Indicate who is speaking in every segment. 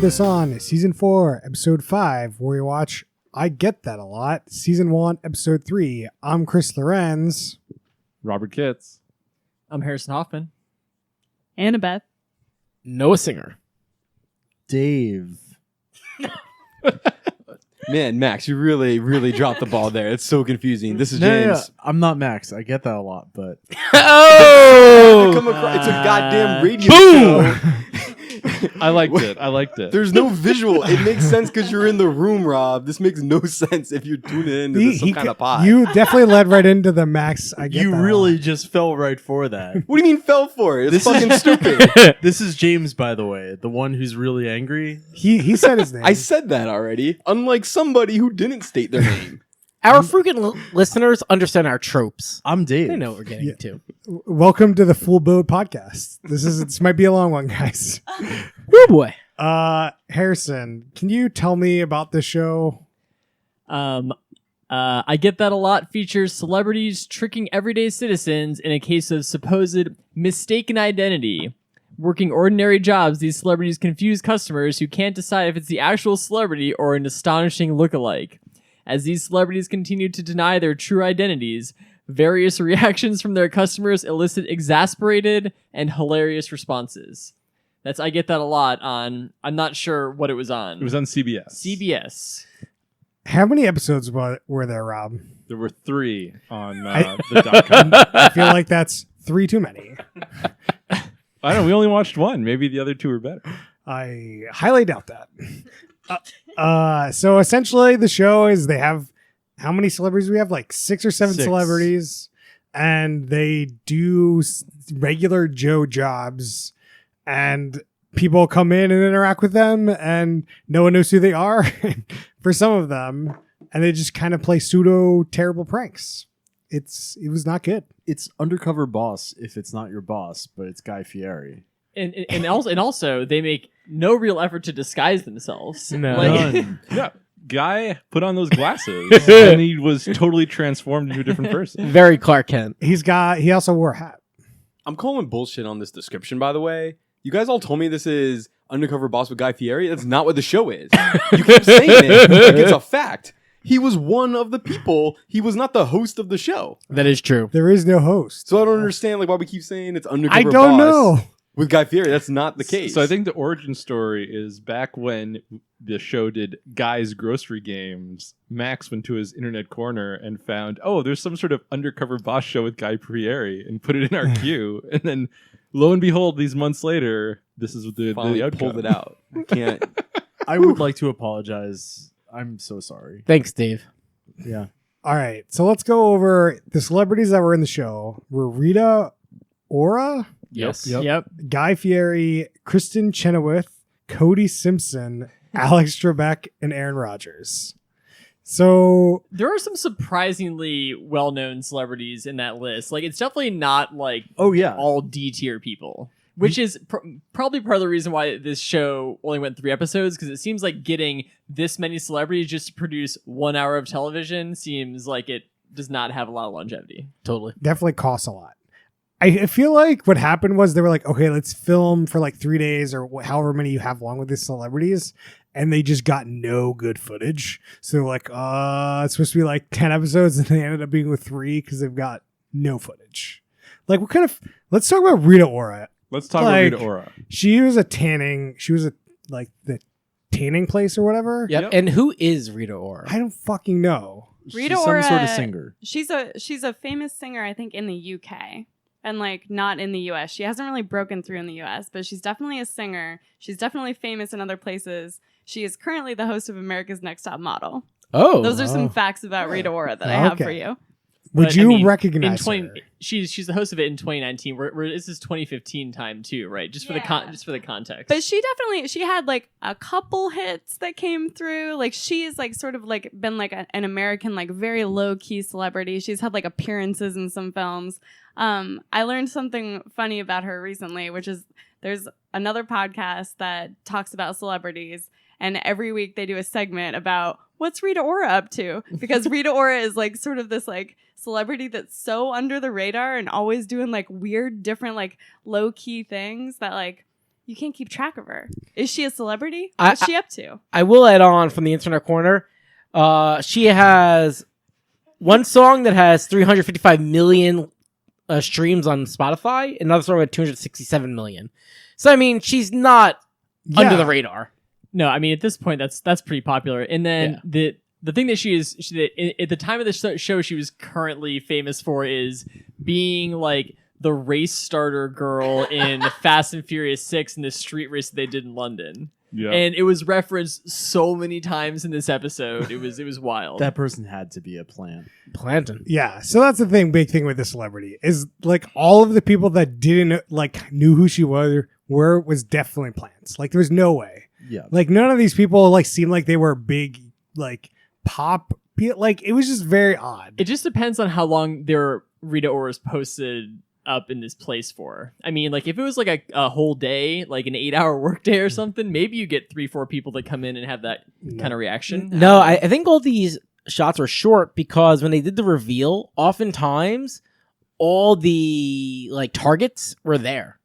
Speaker 1: Put This On, Season 4, Episode 5, where we watch I Get That a Lot, Season 1, Episode 3. I'm Chris Lorenz.
Speaker 2: Robert Kitts.
Speaker 3: I'm Harrison Hoffman.
Speaker 4: Annabeth.
Speaker 5: Noah Singer.
Speaker 6: Dave.
Speaker 7: Man, Max, you really dropped the ball there. It's so confusing. This is
Speaker 6: No,
Speaker 7: James.
Speaker 6: I'm not Max. I get that a lot, but
Speaker 5: Oh!
Speaker 7: It's a goddamn radio
Speaker 5: Boom!
Speaker 7: show.
Speaker 2: I liked it.
Speaker 7: There's no visual. It makes sense because you're in the room, Rob. This makes no sense if you're tuning into some kind of pod.
Speaker 1: You definitely led right into the Max. I Get
Speaker 6: you
Speaker 1: That a
Speaker 6: really
Speaker 1: Lot.
Speaker 6: just fell right for that.
Speaker 7: What do you mean fell for it? It's
Speaker 6: This is-
Speaker 7: fucking stupid.
Speaker 6: This is James, by the way, the one who's really angry.
Speaker 1: He said his name.
Speaker 7: I said that already. Unlike somebody who didn't state their name.
Speaker 5: Our freaking listeners understand our tropes.
Speaker 6: I'm Dave.
Speaker 5: They know what we're getting
Speaker 1: Yeah.
Speaker 5: to.
Speaker 1: Welcome to the Full Boat Podcast. This might be a long one, guys.
Speaker 5: Woo boy.
Speaker 1: Harrison, can you tell me about the show?
Speaker 3: I Get That a Lot features celebrities tricking everyday citizens in a case of supposed mistaken identity. Working ordinary jobs, these celebrities confuse customers who can't decide if it's the actual celebrity or an astonishing lookalike. As these celebrities continue to deny their true identities, various reactions from their customers elicit exasperated and hilarious responses. That's I Get That a Lot on, I'm not sure what it was on.
Speaker 2: It was on CBS.
Speaker 3: CBS.
Speaker 1: How many episodes were there, Rob?
Speaker 2: There were 3 on
Speaker 1: I-
Speaker 2: the .com.
Speaker 1: I feel like that's 3 too many.
Speaker 2: I don't know. We only watched 1. Maybe the other 2 were better.
Speaker 1: I highly doubt that. So essentially, the show is they have how many celebrities we have? Like 6 or 7
Speaker 6: 6.
Speaker 1: celebrities, and they do regular Joe jobs, and people come in and interact with them, and no one knows who they are for some of them, and they just kind of play pseudo terrible pranks. It was not good.
Speaker 6: It's Undercover Boss if it's not your boss, but it's Guy Fieri.
Speaker 3: And also they make no real effort to disguise themselves.
Speaker 5: No.
Speaker 6: None.
Speaker 2: Yeah. Guy put on those glasses and he was totally transformed into a different person.
Speaker 5: Very Clark Kent.
Speaker 1: He also wore a hat.
Speaker 7: I'm calling bullshit on this description, by the way. You guys all told me this is Undercover Boss with Guy Fieri. That's not what the show is. You keep saying it like it's a fact. He was one of the people. He was not the host of the show.
Speaker 5: That is true.
Speaker 1: There is no host.
Speaker 7: So I don't understand why we keep saying it's Undercover
Speaker 1: I don't
Speaker 7: Boss
Speaker 1: know.
Speaker 7: with Guy Fieri. That's not the case.
Speaker 2: So I think the origin story is back when the show did Guy's Grocery Games. Max went to his internet corner and found, there's some sort of Undercover Boss show with Guy Fieri, and put it in our queue. And then, lo and behold, these months later, this is the
Speaker 7: finally
Speaker 2: outcome.
Speaker 7: pulled it out. I can't.
Speaker 6: I would like to apologize. I'm so sorry.
Speaker 5: Thanks, Dave.
Speaker 6: Yeah.
Speaker 1: All right, so let's go over the celebrities that were in the show. Were Rita Ora,
Speaker 5: Yes.
Speaker 3: Yep.
Speaker 1: Guy Fieri, Kristen Chenoweth, Cody Simpson, Alex Trebek, and Aaron Rodgers. So
Speaker 3: There are some surprisingly well-known celebrities in that list. Like, it's definitely not like
Speaker 6: Oh, yeah.
Speaker 3: all D-tier people, which is probably part of the reason why this show only went 3 episodes, because it seems like getting this many celebrities just to produce 1 hour of television seems like it does not have a lot of longevity.
Speaker 5: Totally.
Speaker 1: definitely costs a lot. I feel like what happened was they were like, okay, let's film for like 3 days or however many you have long with these celebrities. And they just got no good footage. So they're like, it's supposed to be like 10 episodes. And they ended up being with 3 because they've got no footage. Like, let's talk about Rita Ora.
Speaker 2: Let's talk
Speaker 1: Like-
Speaker 2: about Rita Ora.
Speaker 1: She was the tanning place or whatever.
Speaker 5: Yep.
Speaker 2: Yep.
Speaker 5: And who is Rita Ora?
Speaker 1: I don't fucking know.
Speaker 4: Rita
Speaker 6: She's
Speaker 4: Ora,
Speaker 6: some sort of singer.
Speaker 4: She's a famous singer, I think, in the UK and like not in the US. She hasn't really broken through in the US, but she's definitely a singer. She's definitely famous in other places. She is currently the host of America's Next Top Model.
Speaker 5: Oh.
Speaker 4: Those are some facts about Rita Ora that I have for
Speaker 1: Okay.
Speaker 4: you.
Speaker 1: Would
Speaker 3: But,
Speaker 1: you
Speaker 3: I mean,
Speaker 1: recognize her?
Speaker 3: She's the host of it in 2019. Where this is 2015 time too, right? Just for the context.
Speaker 4: But she had like a couple hits that came through. Like she's like sort of like been like an American like very low key celebrity. She's had like appearances in some films. I learned something funny about her recently, which is there's another podcast that talks about celebrities, and every week they do a segment about what's Rita Ora up to, because Rita Ora is like sort of this like celebrity that's so under the radar and always doing like weird different like low key things that like you can't keep track of her. Is she a celebrity?
Speaker 5: I-
Speaker 4: What's she up to?
Speaker 5: I will add on from the internet corner. She has one song that has 355 million streams on Spotify. Another song with 267 million. So I mean, she's not under the radar.
Speaker 3: No, I mean at this point that's pretty popular. And then the thing that at the time of the show she was currently famous for is being like the race starter girl in Fast and Furious 6 in the street race that they did in London.
Speaker 2: Yeah.
Speaker 3: And it was referenced so many times in this episode. It was wild.
Speaker 6: That person had to be a plant.
Speaker 5: Planting.
Speaker 1: Yeah, so that's the big thing with the celebrity is like all of the people that didn't like knew who she was definitely plants. Like there was no way.
Speaker 6: Yeah.
Speaker 1: Like none of these people like seemed like they were big like pop. Like it was just very odd.
Speaker 3: It just depends on how long their Rita Ora's posted up in this place for. I mean, like if it was like a whole day, like an 8-hour workday or something, maybe you get 3-4 people that come in and have that kind of reaction.
Speaker 5: No, I think all these shots were short because when they did the reveal, oftentimes all the like targets were there.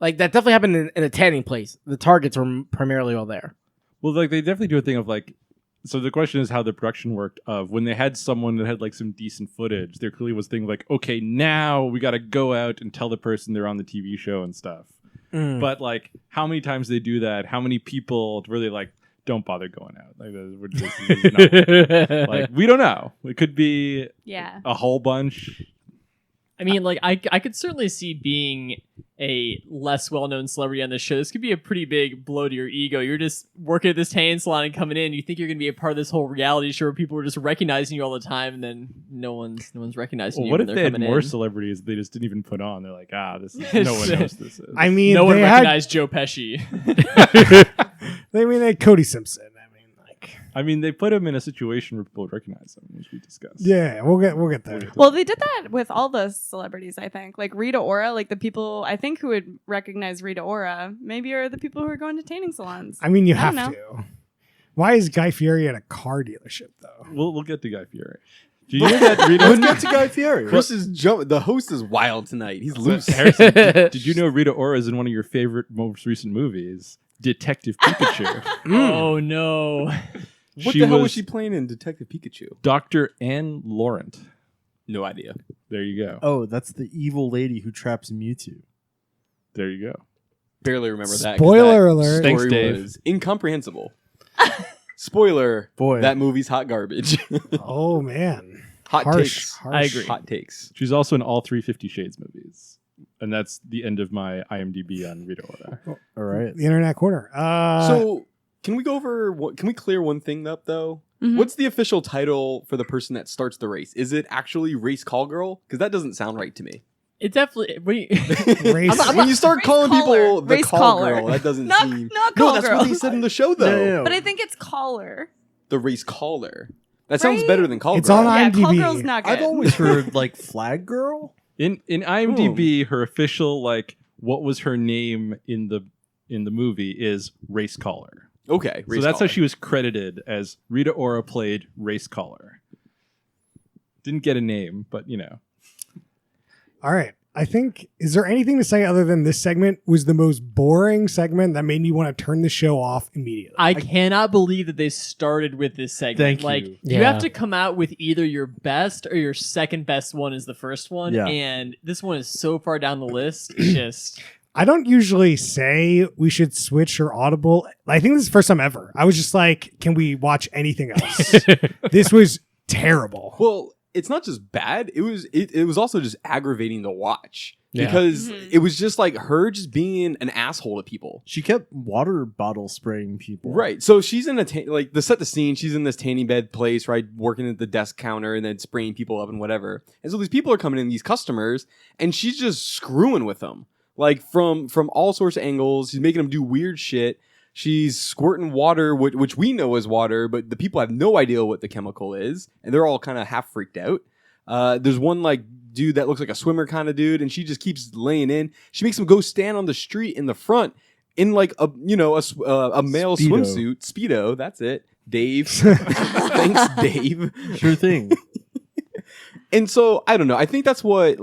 Speaker 5: Like that definitely happened in a tanning place. The targets were primarily all there.
Speaker 2: Well, like they definitely do a thing of like. So the question is how the production worked. Of when they had someone that had like some decent footage, there clearly was a thing like, okay, now we got to go out and tell the person they're on the TV show and stuff. But like, how many times they do that? How many people really like don't bother going out? Like, this is not, like we don't know. It could be
Speaker 4: Yeah.
Speaker 2: a whole bunch.
Speaker 3: I mean, like I could certainly see being a less well-known celebrity on this show. This could be a pretty big blow to your ego. You're just working at this tanning salon and coming in. You think you're going to be a part of this whole reality show where people are just recognizing you all the time, and then no one's recognizing
Speaker 2: Well,
Speaker 3: you.
Speaker 2: what
Speaker 3: when
Speaker 2: if
Speaker 3: they're
Speaker 2: they had
Speaker 3: coming
Speaker 2: more
Speaker 3: in.
Speaker 2: celebrities they just didn't even put on? They're like, this is no one knows this is.
Speaker 1: I mean,
Speaker 3: No one
Speaker 1: they had
Speaker 3: recognized Joe Pesci.
Speaker 1: they had Cody Simpson.
Speaker 2: I mean, they put him in a situation where people would recognize him, which we discussed.
Speaker 1: Yeah, we'll get there.
Speaker 4: Well, they did that with all the celebrities, I think. Like Rita Ora, like the people I think who would recognize Rita Ora maybe are the people who are going to tanning salons.
Speaker 1: I mean, you
Speaker 4: I
Speaker 1: have
Speaker 4: don't
Speaker 1: to. Why is Guy Fieri at a car dealership though?
Speaker 2: We'll get to Guy Fieri. Do you know that Rita?
Speaker 6: Let's get to Guy Fieri.
Speaker 7: Chris is the host is wild tonight. He's loose.
Speaker 2: Harrison, did you know Rita Ora is in one of your favorite most recent movies, Detective Pikachu?
Speaker 3: Oh no.
Speaker 7: What the hell was she playing in Detective Pikachu?
Speaker 2: Dr. Anne Laurent.
Speaker 7: No idea.
Speaker 2: There you go.
Speaker 6: Oh, that's the evil lady who traps Mewtwo.
Speaker 2: There you go.
Speaker 7: Barely remember that. 'cause
Speaker 1: Spoiler
Speaker 7: that
Speaker 1: alert.
Speaker 2: Thanks,
Speaker 7: story
Speaker 2: Dave.
Speaker 7: was incomprehensible. Spoiler.
Speaker 6: Boy.
Speaker 7: That movie's hot garbage.
Speaker 1: Oh man,
Speaker 7: Hot
Speaker 1: harsh.
Speaker 7: takes.
Speaker 3: I agree.
Speaker 7: Hot takes.
Speaker 2: She's also in all 3 50 Shades movies. And that's the end of my IMDb on Rita Ora.
Speaker 6: All right.
Speaker 1: The internet corner.
Speaker 7: So, can we go over can we clear one thing up though?
Speaker 4: Mhm.
Speaker 7: What's the official title for the person that starts the race? Is it actually race call girl? Because that doesn't sound right to me.
Speaker 3: It definitely.
Speaker 1: race.
Speaker 7: When you start
Speaker 4: Race
Speaker 7: calling
Speaker 4: caller.
Speaker 7: people the
Speaker 4: Race
Speaker 7: call
Speaker 4: caller.
Speaker 7: girl, that doesn't
Speaker 4: Not-
Speaker 7: seem.
Speaker 4: not
Speaker 7: no,
Speaker 4: call
Speaker 7: that's
Speaker 4: girl.
Speaker 7: what they said in the show though.
Speaker 6: No.
Speaker 4: But I think it's caller.
Speaker 7: The race caller. That sounds
Speaker 4: Right?
Speaker 7: better than call
Speaker 1: It's
Speaker 7: girl.
Speaker 1: on
Speaker 4: Yeah, call
Speaker 1: IMDb.
Speaker 4: girl's not good.
Speaker 6: I've always heard like flag girl.
Speaker 2: In IMDb, her official like what was her name in the movie is Race Caller.
Speaker 7: Okay,
Speaker 2: So that's how she was credited, as Rita Ora played Race Caller. Didn't get a name, but you know.
Speaker 1: All right. I think, is there anything to say other than this segment was the most boring segment that made me want to turn the show off immediately?
Speaker 3: I cannot believe that they started with this segment.
Speaker 6: Thank
Speaker 3: like,
Speaker 6: you.
Speaker 3: you
Speaker 5: Yeah.
Speaker 3: have to come out with either your best or your second best one is the first one.
Speaker 6: Yeah.
Speaker 3: And this one is so far down the list. It's just
Speaker 1: I don't usually say we should switch or audible. I think this is the first time ever. I was just like, can we watch anything else? This was terrible.
Speaker 7: Well, it's not just bad. It was also just aggravating to watch
Speaker 5: Yeah.
Speaker 7: because
Speaker 4: Mhm.
Speaker 7: it was just like her just being an asshole to people.
Speaker 6: She kept water bottle spraying people.
Speaker 7: Right. So she's in like to set the scene. She's in this tanning bed place, right, working at the desk counter and then spraying people up and whatever. And so these people are coming in, these customers, and she's just screwing with them, like from all sorts of angles. She's making them do weird shit. She's squirting water, which we know is water, but the people have no idea what the chemical is, and they're all kind of half freaked out. There's one like dude that looks like a swimmer kind of dude, and she just keeps laying in. She makes him go stand on the street in the front in like a male
Speaker 6: Speedo.
Speaker 7: swimsuit, Speedo. That's it, Dave. Thanks, Dave.
Speaker 6: Sure thing.
Speaker 7: And so I don't know. I think that's what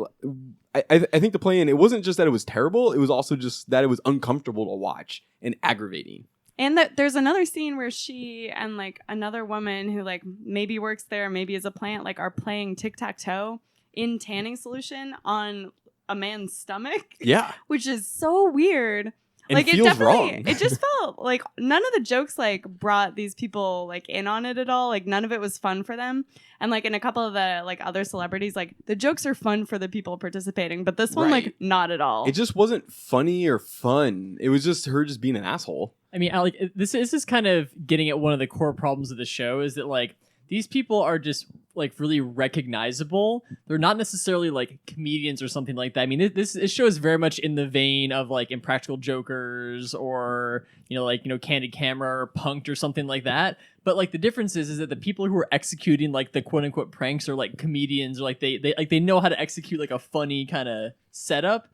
Speaker 7: I think the play-in, it wasn't just that it was terrible, it was also just that it was uncomfortable to watch and aggravating.
Speaker 4: And that there's another scene where she and like another woman who like maybe works there, maybe is a plant, like are playing tic-tac-toe in tanning solution on a man's stomach.
Speaker 7: Yeah.
Speaker 4: Which is so weird.
Speaker 7: And
Speaker 4: Like
Speaker 7: it
Speaker 4: it
Speaker 7: feels
Speaker 4: definitely,
Speaker 7: wrong.
Speaker 4: it just felt like none of the jokes like brought these people like in on it at all. Like none of it was fun for them. And like in a couple of the like other celebrities, like the jokes are fun for the people participating, but this one
Speaker 7: Right.
Speaker 4: like not at all.
Speaker 7: It just wasn't funny or fun. It was just her just being an asshole.
Speaker 3: I mean, Alec, this is kind of getting at one of the core problems of the show is that like these people are just like really recognizable. They're not necessarily like comedians or something like that. I mean, this show is very much in the vein of like Impractical Jokers or Candid Camera or Punked or something like that. But like the difference is that the people who are executing like the quote unquote pranks are like comedians or like they know how to execute like a funny kind of setup,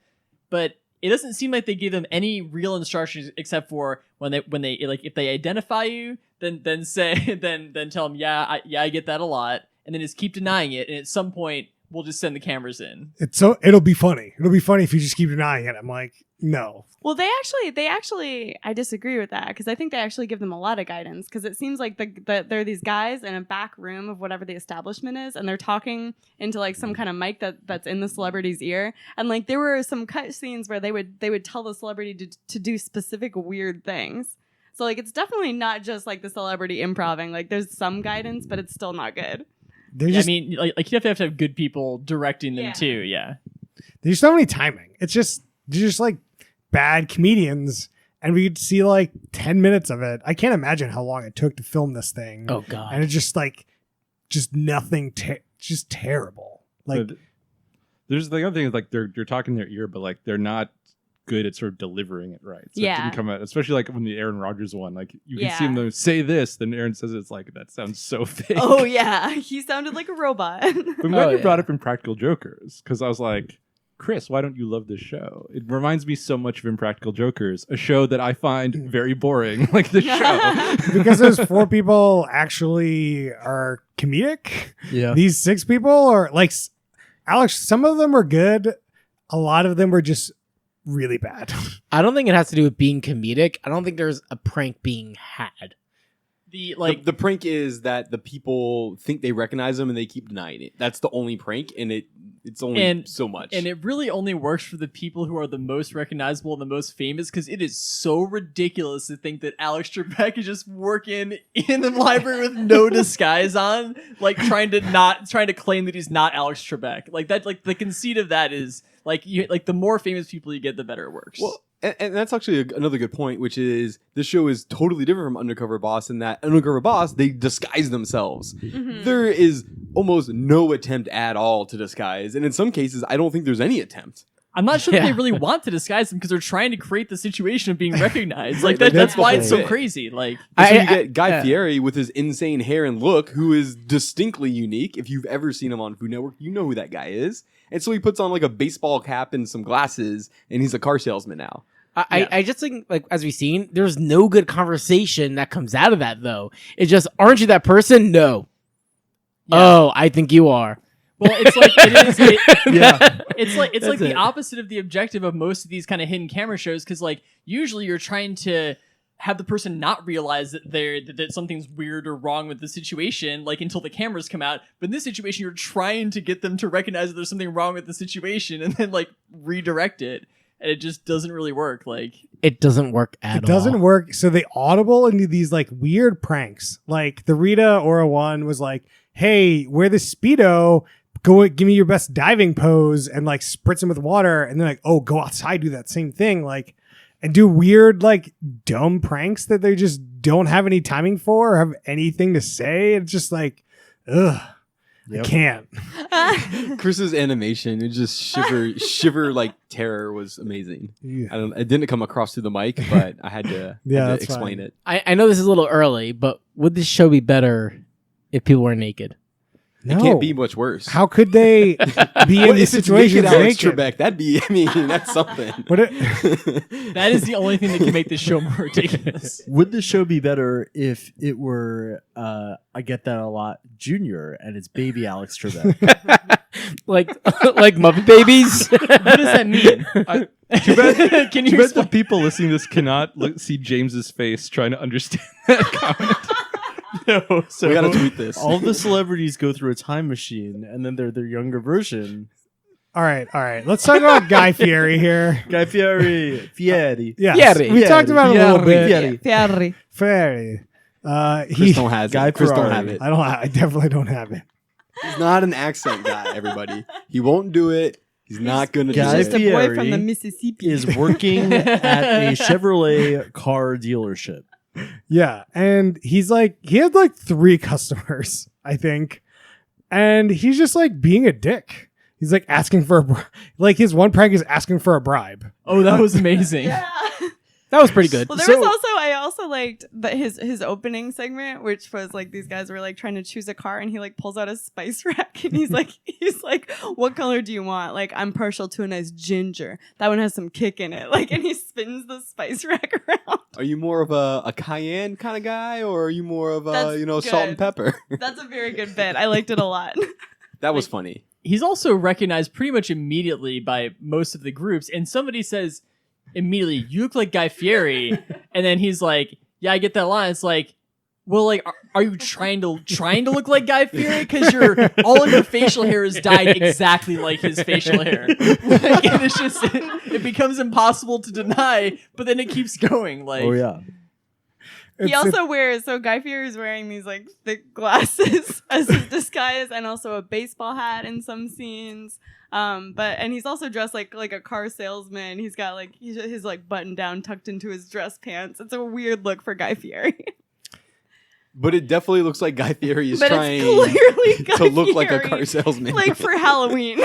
Speaker 3: but it doesn't seem like they give them any real instructions except for when they like if they identify you, then tell them I get that a lot, and then just keep denying it, and at some point we'll just send the cameras in.
Speaker 1: It'll be funny. It'll be funny if you just keep denying it. I'm like, no.
Speaker 4: Well, they actually, I disagree with that because I think they actually give them a lot of guidance because it seems like there are these guys in a back room of whatever the establishment is, and they're talking into like some kind of mic that's in the celebrity's ear, and like there were some cut scenes where they would tell the celebrity to do specific weird things. So like it's definitely not just like the celebrity improving. Like there's some guidance, but it's still not good.
Speaker 3: I mean, like you have to have good people directing them too. Yeah,
Speaker 1: There's so many timing. It's just they're just like bad comedians, and we'd see like 10 minutes of it. I can't imagine how long it took to film this thing.
Speaker 5: Oh god.
Speaker 1: And it's just nothing, just terrible. Like,
Speaker 2: But there's the other thing is like they're talking their ear, but like they're not good at sort of delivering it right. So it
Speaker 4: Yeah.
Speaker 2: didn't come out, especially like when the Aaron Rodgers one, like you can see
Speaker 4: Yeah.
Speaker 2: him say this, then Aaron says it's like that sounds so fake.
Speaker 4: Oh yeah, he sounded like a robot.
Speaker 2: I'm glad
Speaker 5: Oh,
Speaker 2: you
Speaker 5: yeah.
Speaker 2: brought up Impractical Jokers because I was like, Chris, why don't you love this show? It reminds me so much of Impractical Jokers, a show that I find very boring, like the show.
Speaker 1: because those 4 people actually are comedic.
Speaker 6: Yeah.
Speaker 1: These 6 people are like, Alex, some of them are good. A lot of them were just really bad.
Speaker 5: I don't think it has to do with being comedic. I don't think there's a prank being had.
Speaker 7: The prank is that the people think they recognize them and they keep denying it. That's the only prank, and it's only so much.
Speaker 3: And it really only works for the people who are the most recognizable and the most famous because it is so ridiculous to think that Alex Trebek is just working in the library with no disguise on, like trying to claim that he's not Alex Trebek. Like that, like the conceit of that is like the more famous people you get, the better it works.
Speaker 7: Well, and that's actually another good point, which is this show is totally different from Undercover Boss in that Undercover Boss, they disguise themselves.
Speaker 4: Mhm.
Speaker 7: There is almost no attempt at all to disguise. And in some cases, I don't think there's any attempt.
Speaker 3: I'm not sure that they
Speaker 5: Yeah.
Speaker 3: really want to disguise them because they're trying to create the situation of being recognized. Like
Speaker 7: Like,
Speaker 3: that's
Speaker 7: that's
Speaker 3: why
Speaker 7: the
Speaker 3: it's so
Speaker 7: whole
Speaker 3: crazy. Like
Speaker 7: So you
Speaker 5: I-
Speaker 7: get Guy
Speaker 5: yeah.
Speaker 7: Fieri with his insane hair and look, who is distinctly unique. If you've ever seen him on Food Network, you know who that guy is. And so he puts on like a baseball cap and some glasses, and he's a car salesman now.
Speaker 5: I just think, like, as we've seen, there's no good conversation that comes out of that, though. It's just, aren't you that person? No.
Speaker 3: Yeah.
Speaker 5: Oh, I think you are.
Speaker 3: well, it's like it is.
Speaker 6: Yeah.
Speaker 3: It's like
Speaker 5: That's
Speaker 3: the
Speaker 5: it.
Speaker 3: opposite of the objective of most of these kind of hidden camera shows because like usually you're trying to have the person not realize that something's weird or wrong with the situation like until the cameras come out, but in this situation you're trying to get them to recognize that there's something wrong with the situation and then like redirect it, and it just doesn't really work. Like
Speaker 5: It doesn't work at all.
Speaker 1: It doesn't work. So they audible into these like weird pranks. Like the Rita Ora one was like, hey, wear the Speedo, go give me your best diving pose and like spritz him with water. And then like, oh, go outside, do that same thing. Like, and do weird, like dumb pranks that they just don't have any timing for or have anything to say. It's just like, ugh,
Speaker 6: Yep.
Speaker 1: I can't.
Speaker 7: Chris's animation, it just shiver like terror was amazing.
Speaker 1: Yeah.
Speaker 7: It didn't come across through the mic, but I had to,
Speaker 1: Yeah,
Speaker 7: had to
Speaker 1: that's
Speaker 7: explain
Speaker 1: fine.
Speaker 7: it.
Speaker 5: I know this is a little early, but would this show be better if people were naked?
Speaker 1: No.
Speaker 7: It can't be much worse.
Speaker 1: How could they be in
Speaker 7: What
Speaker 1: these
Speaker 7: if it's
Speaker 1: situations
Speaker 7: naked Alex
Speaker 1: naked?
Speaker 7: Trebek? That'd be, I mean, that's something.
Speaker 1: What it,
Speaker 3: that is the only thing that can make this show more ridiculous.
Speaker 6: Would the show be better if it were, I get that a lot, Junior and it's baby Alex Trebek?
Speaker 5: like Muppet Babies.
Speaker 3: What does that mean?
Speaker 2: Too bad,
Speaker 3: Can
Speaker 2: too
Speaker 3: you
Speaker 2: bad the
Speaker 3: explain?
Speaker 2: people listening to this cannot see James's face trying to understand that comment.
Speaker 6: No, so
Speaker 7: We gotta tweet this.
Speaker 6: all the celebrities go through a time machine, and then they're their younger version.
Speaker 1: All right. Let's talk about Guy Fieri here.
Speaker 6: Guy Fieri.
Speaker 1: Yes,
Speaker 5: Fieri.
Speaker 1: we talked about it a little bit.
Speaker 6: Fieri.
Speaker 1: Fieri.
Speaker 7: Chris don't have
Speaker 6: Guy
Speaker 7: it. Chris don't
Speaker 6: Ferrari.
Speaker 7: have it.
Speaker 1: I definitely don't have it.
Speaker 7: He's not an accent guy, everybody. He won't do it. He's not gonna
Speaker 6: Guy
Speaker 7: do
Speaker 4: Just a
Speaker 7: it.
Speaker 4: boy
Speaker 6: Fieri
Speaker 4: from the Mississippi.
Speaker 6: Is working at a Chevrolet car dealership.
Speaker 1: Yeah, and he had like 3 customers, I think, and he's just like being a dick. He's like asking for like his one prank is asking for a bribe.
Speaker 3: Oh, that was amazing.
Speaker 4: Yeah.
Speaker 5: That was pretty good.
Speaker 4: Well, there was also I also liked his opening segment, which was like these guys were like trying to choose a car, and he like pulls out a spice rack, and he's like, what color do you want? Like, I'm partial to a nice ginger. That one has some kick in it. Like, and he spins the spice rack around.
Speaker 7: Are you more of a cayenne kind of guy, or are you more of a
Speaker 4: That's
Speaker 7: salt and
Speaker 4: good.
Speaker 7: pepper?
Speaker 4: That's a very good bit. I liked it a lot.
Speaker 7: That was funny.
Speaker 3: He's also recognized pretty much immediately by most of the groups, and somebody says immediately, "You look like Guy Fieri," and then he's like, "Yeah, I get that line." It's like, well, like, are you trying to look like Guy Fieri? Because all of your facial hair is dyed exactly like his facial hair, like, and it's just it becomes impossible to deny. But then it keeps going. Like,
Speaker 6: Oh yeah.
Speaker 4: He also wears, so Guy Fieri is wearing these like thick glasses as his disguise, and also a baseball hat in some scenes. And he's also dressed like a car salesman. He's got like his like button down tucked into his dress pants. It's a weird look for Guy Fieri.
Speaker 7: But it definitely looks like Guy Fieri is
Speaker 4: But
Speaker 7: trying
Speaker 4: it's clearly Guy
Speaker 7: to look like a
Speaker 4: Fieri,
Speaker 7: car salesman.
Speaker 4: like for Halloween.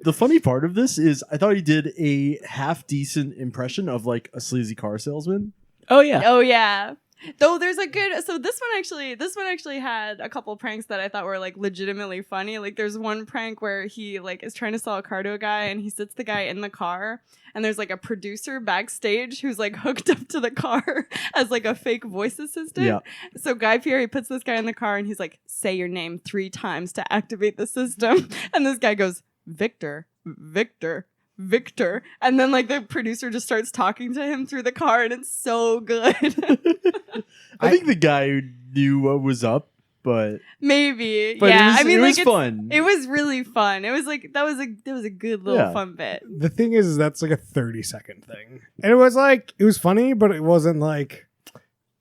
Speaker 6: The funny part of this is I thought he did a half decent impression of like a sleazy car salesman.
Speaker 5: Oh yeah.
Speaker 4: Oh yeah. Though there's a good this one actually had a couple pranks that I thought were like legitimately funny. Like there's one prank where he like is trying to sell a car to a guy, and he sits the guy in the car, and there's like a producer backstage who's like hooked up to the car as like a fake voice assistant.
Speaker 6: Yeah.
Speaker 4: So Guy Fieri puts this guy in the car, and he's like, "Say your name 3 times to activate the system." And this guy goes, "Victor, Victor, Victor," and then like the producer just starts talking to him through the car, and it's so good.
Speaker 6: I think the guy knew what was up, but
Speaker 4: Maybe,
Speaker 6: but
Speaker 4: yeah.
Speaker 6: it was,
Speaker 4: I mean,
Speaker 6: it
Speaker 4: like
Speaker 6: was
Speaker 4: it's-
Speaker 6: fun.
Speaker 4: It was really fun. It was like that was a good little
Speaker 6: Yeah.
Speaker 4: fun bit.
Speaker 1: The thing is that's like a 30-second thing. And it was funny, but it wasn't like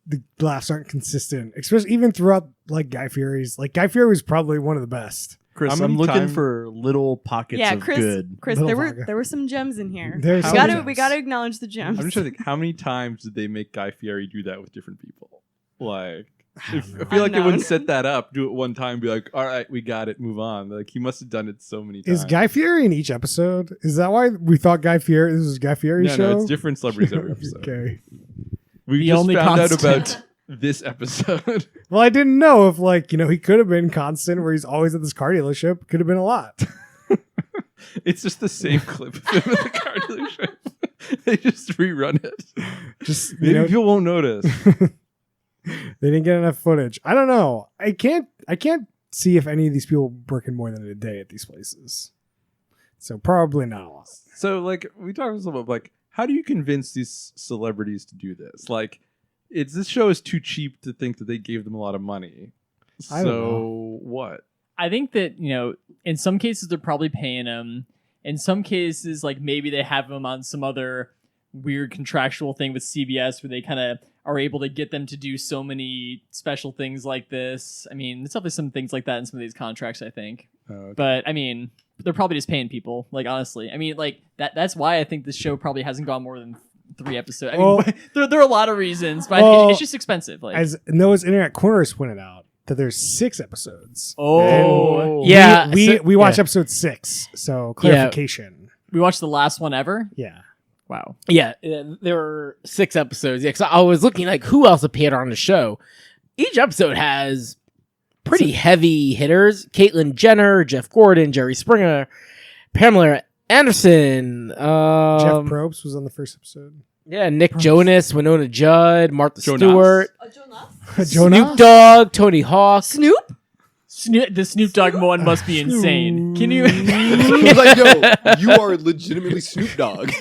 Speaker 1: the laughs aren't consistent. Especially even throughout like Guy Fieri was probably one of the best.
Speaker 6: Chris,
Speaker 2: How many
Speaker 6: I'm looking
Speaker 2: time-
Speaker 6: for little pockets
Speaker 4: Yeah,
Speaker 6: of
Speaker 4: Chris.
Speaker 6: good.
Speaker 4: Chris,
Speaker 1: Little
Speaker 4: there
Speaker 1: vodka.
Speaker 4: were some gems in here.
Speaker 1: There's
Speaker 4: We
Speaker 1: some
Speaker 4: gotta
Speaker 1: gems.
Speaker 4: acknowledge the gems.
Speaker 2: I'm just trying to think, how many times did they make Guy Fieri do that with different people? Like, I
Speaker 1: don't know.
Speaker 2: feel like they
Speaker 4: Unknown.
Speaker 2: wouldn't set that up, do it one time, be like, all right, we got it, move on. Like, he must have done it so many times.
Speaker 1: Is Guy Fieri in each episode? Is that why we thought this was Guy Fieri's
Speaker 2: No,
Speaker 1: show?
Speaker 2: no, it's different celebrities every episode.
Speaker 1: Okay.
Speaker 2: We
Speaker 3: The
Speaker 2: just
Speaker 3: only
Speaker 2: found
Speaker 3: constant.
Speaker 2: out about this episode.
Speaker 1: Well, I didn't know if he could have been constant where he's always at this car dealership. Could have been a lot.
Speaker 2: It's just the same clip of him at the car dealership. They just rerun it.
Speaker 1: Just
Speaker 2: Maybe people won't notice.
Speaker 1: they didn't get enough footage. I don't know. I can't see if any of these people working more than a day at these places. So probably not a lot.
Speaker 2: So, like, we talked about, like, how do you convince these celebrities to do this? Like, this show is too cheap to think that they gave them a lot of money.
Speaker 1: I don't
Speaker 2: So, what?
Speaker 3: I think that, in some cases they're probably paying him. In some cases, like maybe they have him on some other weird contractual thing with CBS where they kind of are able to get them to do so many special things like this. I mean, there's definitely some things like that in some of these contracts, I think.
Speaker 2: Okay.
Speaker 3: But I mean, they're probably just paying people. Like honestly, I mean, like that's why I think this show probably hasn't gone more than 3 episodes. I mean,
Speaker 1: Well-
Speaker 3: there are a lot of reasons, but
Speaker 1: Well,
Speaker 3: it's just expensive. Like,
Speaker 1: As Noah's Internet Corners pointed out, that there's 6 episodes.
Speaker 3: oh,
Speaker 5: Yeah,
Speaker 1: We watched
Speaker 5: yeah.
Speaker 1: episode 6. So clarification.
Speaker 3: we watched the last one ever.
Speaker 1: Yeah.
Speaker 3: Wow.
Speaker 5: Yeah, there were 6 episodes. Yeah, because I was looking like who else appeared on the show. Each episode has pretty heavy hitters: Caitlyn Jenner, Jeff Gordon, Jerry Springer, Pamela Anderson.
Speaker 1: Jeff Probst was on the first episode.
Speaker 5: Yeah, Nick Jonas, Winona Judd, Martha
Speaker 2: Jonas.
Speaker 5: Stewart,
Speaker 1: Jonah?
Speaker 5: Snoop Dogg, Tony Hawk.
Speaker 4: Snoop?
Speaker 3: The Snoop Dogg one must be insane. Can you?
Speaker 7: He's like, yo, you are legitimately Snoop Dogg.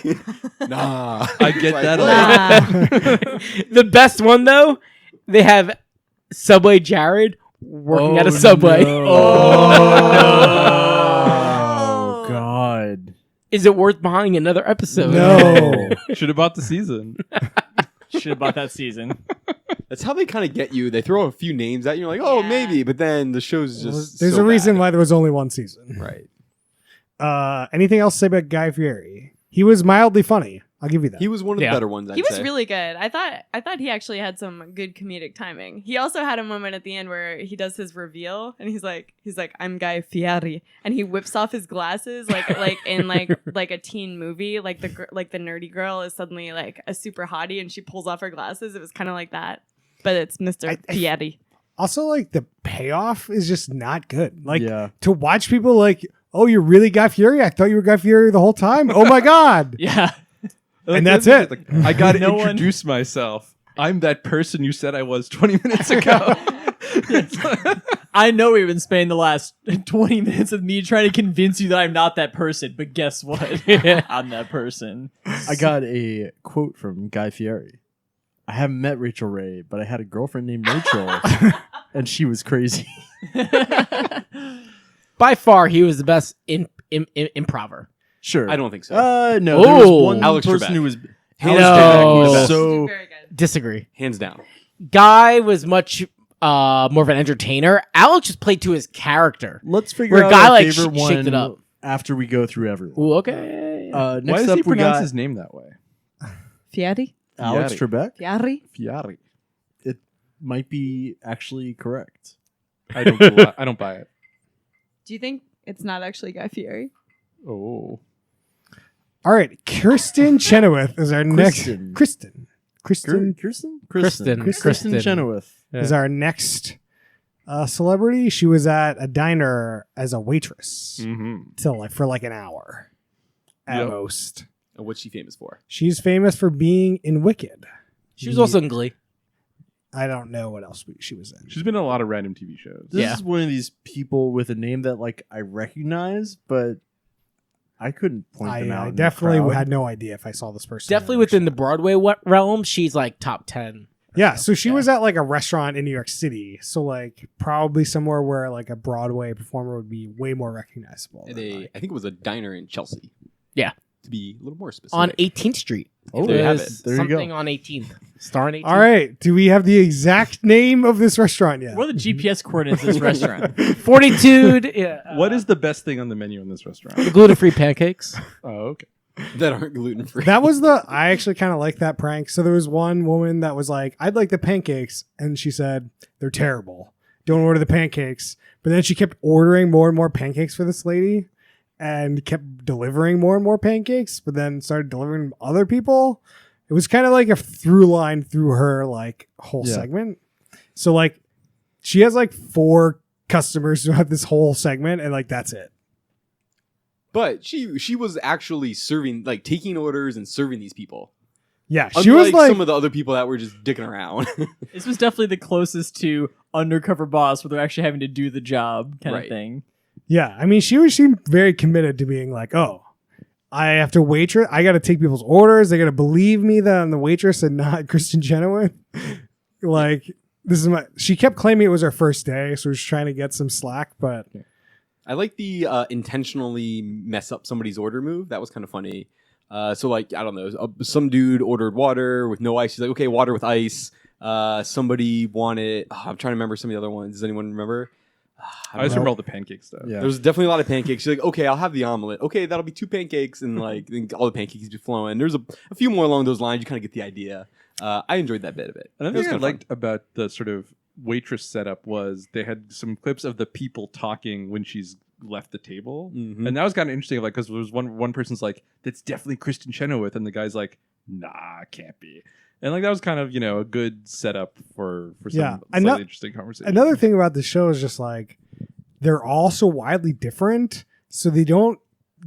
Speaker 7: Nah.
Speaker 2: I get
Speaker 7: Like,
Speaker 2: that a
Speaker 7: what?
Speaker 2: lot.
Speaker 5: The best one though, they have Subway Jared working at a Subway.
Speaker 6: Oh God.
Speaker 5: Is it worth buying another episode?
Speaker 1: No.
Speaker 2: Should have bought the season.
Speaker 3: Should have bought that season.
Speaker 7: That's how they kind of get you. They throw a few names at you, you're like, oh,
Speaker 4: Yeah.
Speaker 7: maybe, but then the show's just
Speaker 1: There's
Speaker 7: so
Speaker 1: a reason
Speaker 7: bad.
Speaker 1: why there was only one season.
Speaker 7: Right.
Speaker 1: Anything else to say about Guy Fieri? He was mildly funny. I'll give you that.
Speaker 7: He was one of the
Speaker 5: Yeah.
Speaker 7: better ones. I'd
Speaker 4: He was
Speaker 7: say.
Speaker 4: really good. I thought he actually had some good comedic timing. He also had a moment at the end where he does his reveal and he's like I'm Guy Fieri, and he whips off his glasses like in like a teen movie, like the nerdy girl is suddenly like a super hottie and she pulls off her glasses. It was kind of like that, but it's Mr. Fieri.
Speaker 1: Also, like, the payoff is just not good. Like,
Speaker 6: Yeah.
Speaker 1: to watch people like, oh, you're really Guy Fieri? I thought you were Guy Fieri the whole time. Oh my God.
Speaker 3: Yeah.
Speaker 1: And that's it.
Speaker 2: Like, I got to
Speaker 3: No one-
Speaker 2: introduce myself. I'm that person you said I was 20 minutes ago.
Speaker 3: I know we've been spending the last 20 minutes with me trying to convince you that I'm not that person, but guess what? I'm that person.
Speaker 6: I got a quote from Guy Fieri. I haven't met Rachel Ray, but I had a girlfriend named Rachel, and she was crazy.
Speaker 5: By far, he was the best improver.
Speaker 6: Sure.
Speaker 7: I don't think so.
Speaker 6: No. There was
Speaker 5: Oh.
Speaker 6: one
Speaker 7: Alex
Speaker 6: person
Speaker 7: Trebek.
Speaker 6: who was
Speaker 7: Hands
Speaker 5: No.
Speaker 7: down,
Speaker 6: was
Speaker 7: best.
Speaker 6: so
Speaker 4: Very good.
Speaker 5: Disagree.
Speaker 7: Hands down.
Speaker 5: Guy was much more of an entertainer. Alex just played to his character.
Speaker 6: Let's figure
Speaker 5: Where
Speaker 6: out
Speaker 5: Guy,
Speaker 6: our
Speaker 5: like,
Speaker 6: favorite
Speaker 5: shaked
Speaker 6: one
Speaker 5: it up.
Speaker 6: after we go through everyone.
Speaker 5: Ooh, okay.
Speaker 2: Why
Speaker 6: Next
Speaker 2: does
Speaker 6: up,
Speaker 2: he
Speaker 6: we
Speaker 2: pronounce
Speaker 6: got
Speaker 2: his name that way?
Speaker 4: Fieri?
Speaker 6: Alex
Speaker 2: Fieri.
Speaker 6: Trebek.
Speaker 4: Fieri?
Speaker 2: Fiari.
Speaker 6: It might be actually correct.
Speaker 2: I don't buy it.
Speaker 4: Do you think it's not actually Guy Fieri?
Speaker 2: Oh.
Speaker 1: All right. Kirsten Chenoweth is our next.
Speaker 6: Kristen.
Speaker 1: Kristen
Speaker 5: Kristen.
Speaker 6: Chenoweth.
Speaker 1: is our next celebrity. She was at a diner as a waitress
Speaker 2: Mm-hmm.
Speaker 1: till like for like an hour at
Speaker 2: Yep.
Speaker 1: most.
Speaker 7: And what's she famous for?
Speaker 1: She's famous for being in Wicked.
Speaker 5: She was also in Glee.
Speaker 1: I don't know what else she was in.
Speaker 2: She's been in a lot of random TV shows.
Speaker 6: This
Speaker 5: Yeah.
Speaker 6: is one of these people with a name that like I recognize, but I couldn't point them out.
Speaker 1: I
Speaker 6: in the
Speaker 1: definitely
Speaker 6: crowd.
Speaker 1: had no idea if I saw this person.
Speaker 5: Definitely
Speaker 1: in
Speaker 5: within the
Speaker 1: restaurant.
Speaker 5: Broadway realm, she's like top 10.
Speaker 1: Yeah, so she
Speaker 5: Yeah.
Speaker 1: was at like a restaurant in New York City. So like probably somewhere where like a Broadway performer would be way more recognizable.
Speaker 7: At
Speaker 1: than,
Speaker 7: a,
Speaker 1: like-
Speaker 7: I think it was a diner in Chelsea.
Speaker 5: Yeah.
Speaker 7: To be a little more specific.
Speaker 5: On 18th Street.
Speaker 6: Oh,
Speaker 7: there you have
Speaker 5: There's
Speaker 7: it.
Speaker 6: There you go.
Speaker 5: something on 18th. Star on 18th.
Speaker 1: All right. Do we have the exact name of this restaurant yet?
Speaker 3: What are the GPS coordinates of this restaurant?
Speaker 5: Fortitude. Yeah,
Speaker 2: What is the best thing on the menu in this restaurant?
Speaker 5: the gluten-free pancakes?
Speaker 2: Oh, okay.
Speaker 7: that aren't gluten free.
Speaker 1: That was I actually kind of like that prank. So there was one woman that was like, I'd like the pancakes. And she said, they're terrible. Don't order the pancakes. But then she kept ordering more and more pancakes for this lady and kept delivering more and more pancakes, but then started delivering other people. It was kind of like a through line through her like whole
Speaker 6: Yeah.
Speaker 1: segment. So like she has like 4 customers throughout this whole segment and like that's it.
Speaker 7: But she was actually serving, like taking orders and serving these people.
Speaker 1: Yeah.
Speaker 7: Unlike
Speaker 1: She was like
Speaker 7: some of the other people that were just dicking around.
Speaker 3: This was definitely the closest to Undercover Boss, where they're actually having to do the job kind
Speaker 7: Right.
Speaker 3: of thing.
Speaker 1: Yeah, I mean, she seemed very committed to being like, oh, I have to waitress. I got to take people's orders. They got to believe me that I'm the waitress and not Kristen Chenoweth. Like, this is she kept claiming it was her first day, so she's trying to get some slack, but
Speaker 7: I like the intentionally mess up somebody's order move. That was kind of funny. So like, I don't know, some dude ordered water with no ice. He's like, okay, water with ice. Somebody wanted, I'm trying to remember some of the other ones. Does anyone remember?
Speaker 2: I just remember all the pancake stuff.
Speaker 6: Yeah.
Speaker 7: There's definitely a lot of pancakes. She's like, okay, I'll have the omelet. Okay, that'll be 2 pancakes, and like then all the pancakes be flowing. There's a few more along those lines. You kind of get the idea. I enjoyed that bit of it.
Speaker 2: Another
Speaker 7: It was
Speaker 2: thing I
Speaker 7: kinda fun.
Speaker 2: liked about the sort of waitress setup was they had some clips of the people talking when she's left the table,
Speaker 7: Mhm.
Speaker 2: and that was kind of interesting. Like, because there was one person's like, "That's definitely Kristen Chenoweth," and the guy's like, "Nah, can't be." And like that was kind of a good setup for some
Speaker 1: Yeah.
Speaker 2: slightly interesting conversation.
Speaker 1: another thing about the show is just like they're all so widely different, so they don't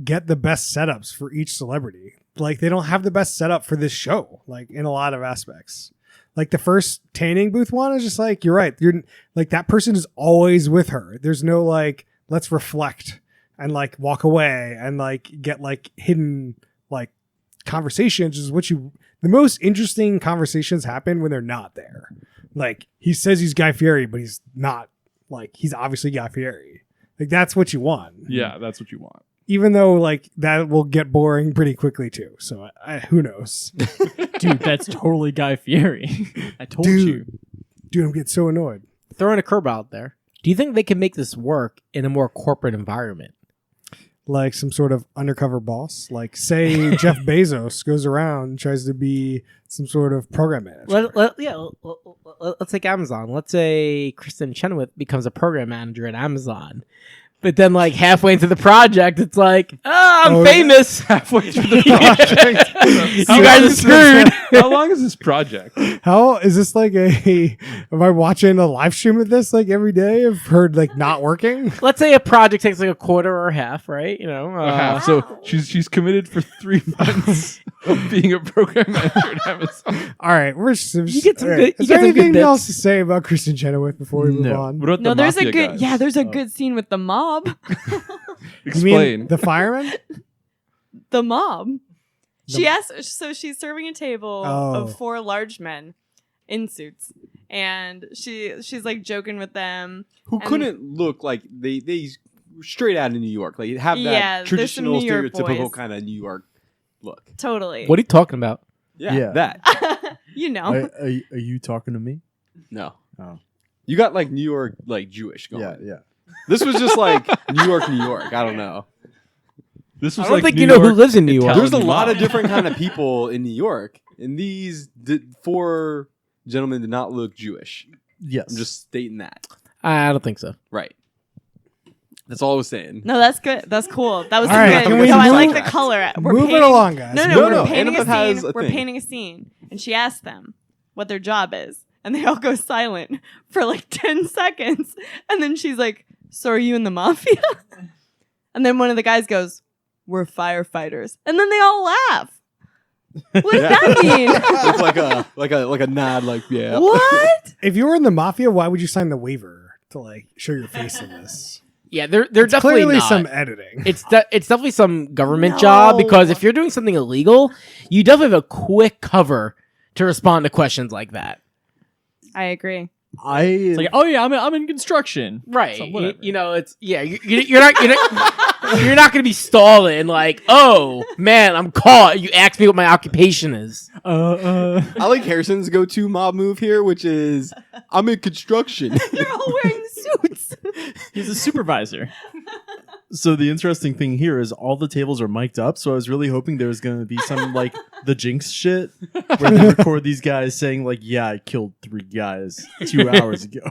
Speaker 1: get the best setups for each celebrity. Like they don't have the best setup for this show, like in a lot of aspects. Like the first tanning booth one is just like, you're right. You're like, that person is always with her. There's no like, let's reflect and like walk away and like get like hidden like conversations is what you, the most interesting conversations happen when they're not there. Like he says he's Guy Fieri, but he's not. Like he's obviously Guy Fieri. Like that's what you want.
Speaker 2: Yeah, that's what you want.
Speaker 1: Even though like that will get boring pretty quickly too. So who knows?
Speaker 3: Dude, that's totally Guy Fieri. I told you.
Speaker 1: Dude, I'm getting so annoyed.
Speaker 5: Throwing a curve out there. Do you think they can make this work in a more corporate environment?
Speaker 1: Like some sort of undercover boss. Like say Jeff Bezos goes around and tries to be some sort of program manager.
Speaker 5: Let's take Amazon. Let's say Kristen Chenoweth becomes a program manager at Amazon. But then, like, halfway into the project, it's like, I'm famous.
Speaker 2: Halfway through the project.
Speaker 5: You guys are screwed.
Speaker 2: How long is this project?
Speaker 1: How is this like am I watching a live stream of this like every day of her like not working?
Speaker 5: Let's say a project takes like a quarter or a half, right? You know,
Speaker 2: So she's committed for 3 months of being a program manager at Amazon.
Speaker 1: All right,
Speaker 5: You get some good-
Speaker 1: Is
Speaker 5: you
Speaker 1: there
Speaker 5: get some good
Speaker 1: anything
Speaker 5: bits.
Speaker 1: else to say about Kristen Chenoweth before we move
Speaker 6: No.
Speaker 1: on?
Speaker 2: What about
Speaker 4: No,
Speaker 2: the
Speaker 4: there's a
Speaker 2: mafia
Speaker 4: good
Speaker 2: guys?
Speaker 4: yeah, there's a good scene with the mob.
Speaker 1: You
Speaker 2: Explain.
Speaker 1: mean the fireman?
Speaker 4: The mob. She asked, so she's serving a table
Speaker 1: Oh.
Speaker 4: of 4 large men in suits, and she's like joking with them.
Speaker 7: Who
Speaker 4: And-
Speaker 7: couldn't look like they straight out of New York, like have that
Speaker 4: Yeah, there's some
Speaker 7: traditional
Speaker 4: New York
Speaker 7: stereotypical
Speaker 4: boys.
Speaker 7: kind of New York look.
Speaker 4: Totally.
Speaker 5: what are you talking about?
Speaker 7: Yeah,
Speaker 6: Yeah.
Speaker 7: that.
Speaker 4: You know.
Speaker 6: Are you talking to me?
Speaker 7: No.
Speaker 6: Oh.
Speaker 7: You got like New York, like Jewish going.
Speaker 6: Yeah.
Speaker 7: This was just like New York, New York. I don't know.
Speaker 2: This
Speaker 5: I
Speaker 2: was
Speaker 5: don't
Speaker 2: like
Speaker 5: think
Speaker 2: New
Speaker 5: you know who
Speaker 2: York
Speaker 5: lives in New York.
Speaker 2: Italian
Speaker 7: There's a lot
Speaker 2: mob.
Speaker 7: of different kind of people in New York, and these 4 gentlemen did not look Jewish.
Speaker 6: Yes.
Speaker 7: I'm just stating that.
Speaker 5: I don't think so.
Speaker 7: Right. That's all I was saying.
Speaker 4: No, that's good. That's cool. That was
Speaker 1: All right,
Speaker 4: good.
Speaker 1: can we
Speaker 4: No, I
Speaker 1: move-
Speaker 4: like the color. We're
Speaker 1: Move it
Speaker 4: painting-
Speaker 1: along, guys.
Speaker 4: No,
Speaker 7: No,
Speaker 4: we're
Speaker 7: no,
Speaker 4: painting a
Speaker 7: Annabeth has
Speaker 4: scene.
Speaker 7: a
Speaker 4: We're
Speaker 7: thing.
Speaker 4: painting a scene, and she asked them what their job is, and they all go silent for like 10 seconds, and then she's like, "So are you in the mafia?" And then one of the guys goes, "We're firefighters," and then they all laugh. What does that mean?
Speaker 7: With like a nod, like yeah.
Speaker 4: What?
Speaker 1: If you were in the mafia, why would you sign the waiver to like show your face in this?
Speaker 5: Yeah, they're
Speaker 1: It's
Speaker 5: definitely
Speaker 1: clearly
Speaker 5: not.
Speaker 1: some editing.
Speaker 5: It's definitely some government job,
Speaker 4: No.
Speaker 5: because if you're doing something illegal, you definitely have a quick cover to respond to questions like that.
Speaker 4: I agree.
Speaker 3: It's like, oh yeah, I'm in construction.
Speaker 5: Right.
Speaker 3: So whatever.
Speaker 5: You know, it's you're not you're not going to be stalling like, "Oh, man, I'm caught. You asked me what my occupation is."
Speaker 7: I like Harrison's go-to mob move here, which is I'm in construction.
Speaker 4: They're all wearing suits.
Speaker 3: He's a supervisor.
Speaker 6: So the interesting thing here is all the tables are mic'd up. So I was really hoping there was going to be some like the Jinx shit where they record these guys saying like, "Yeah, I killed 3 guys 2 hours ago."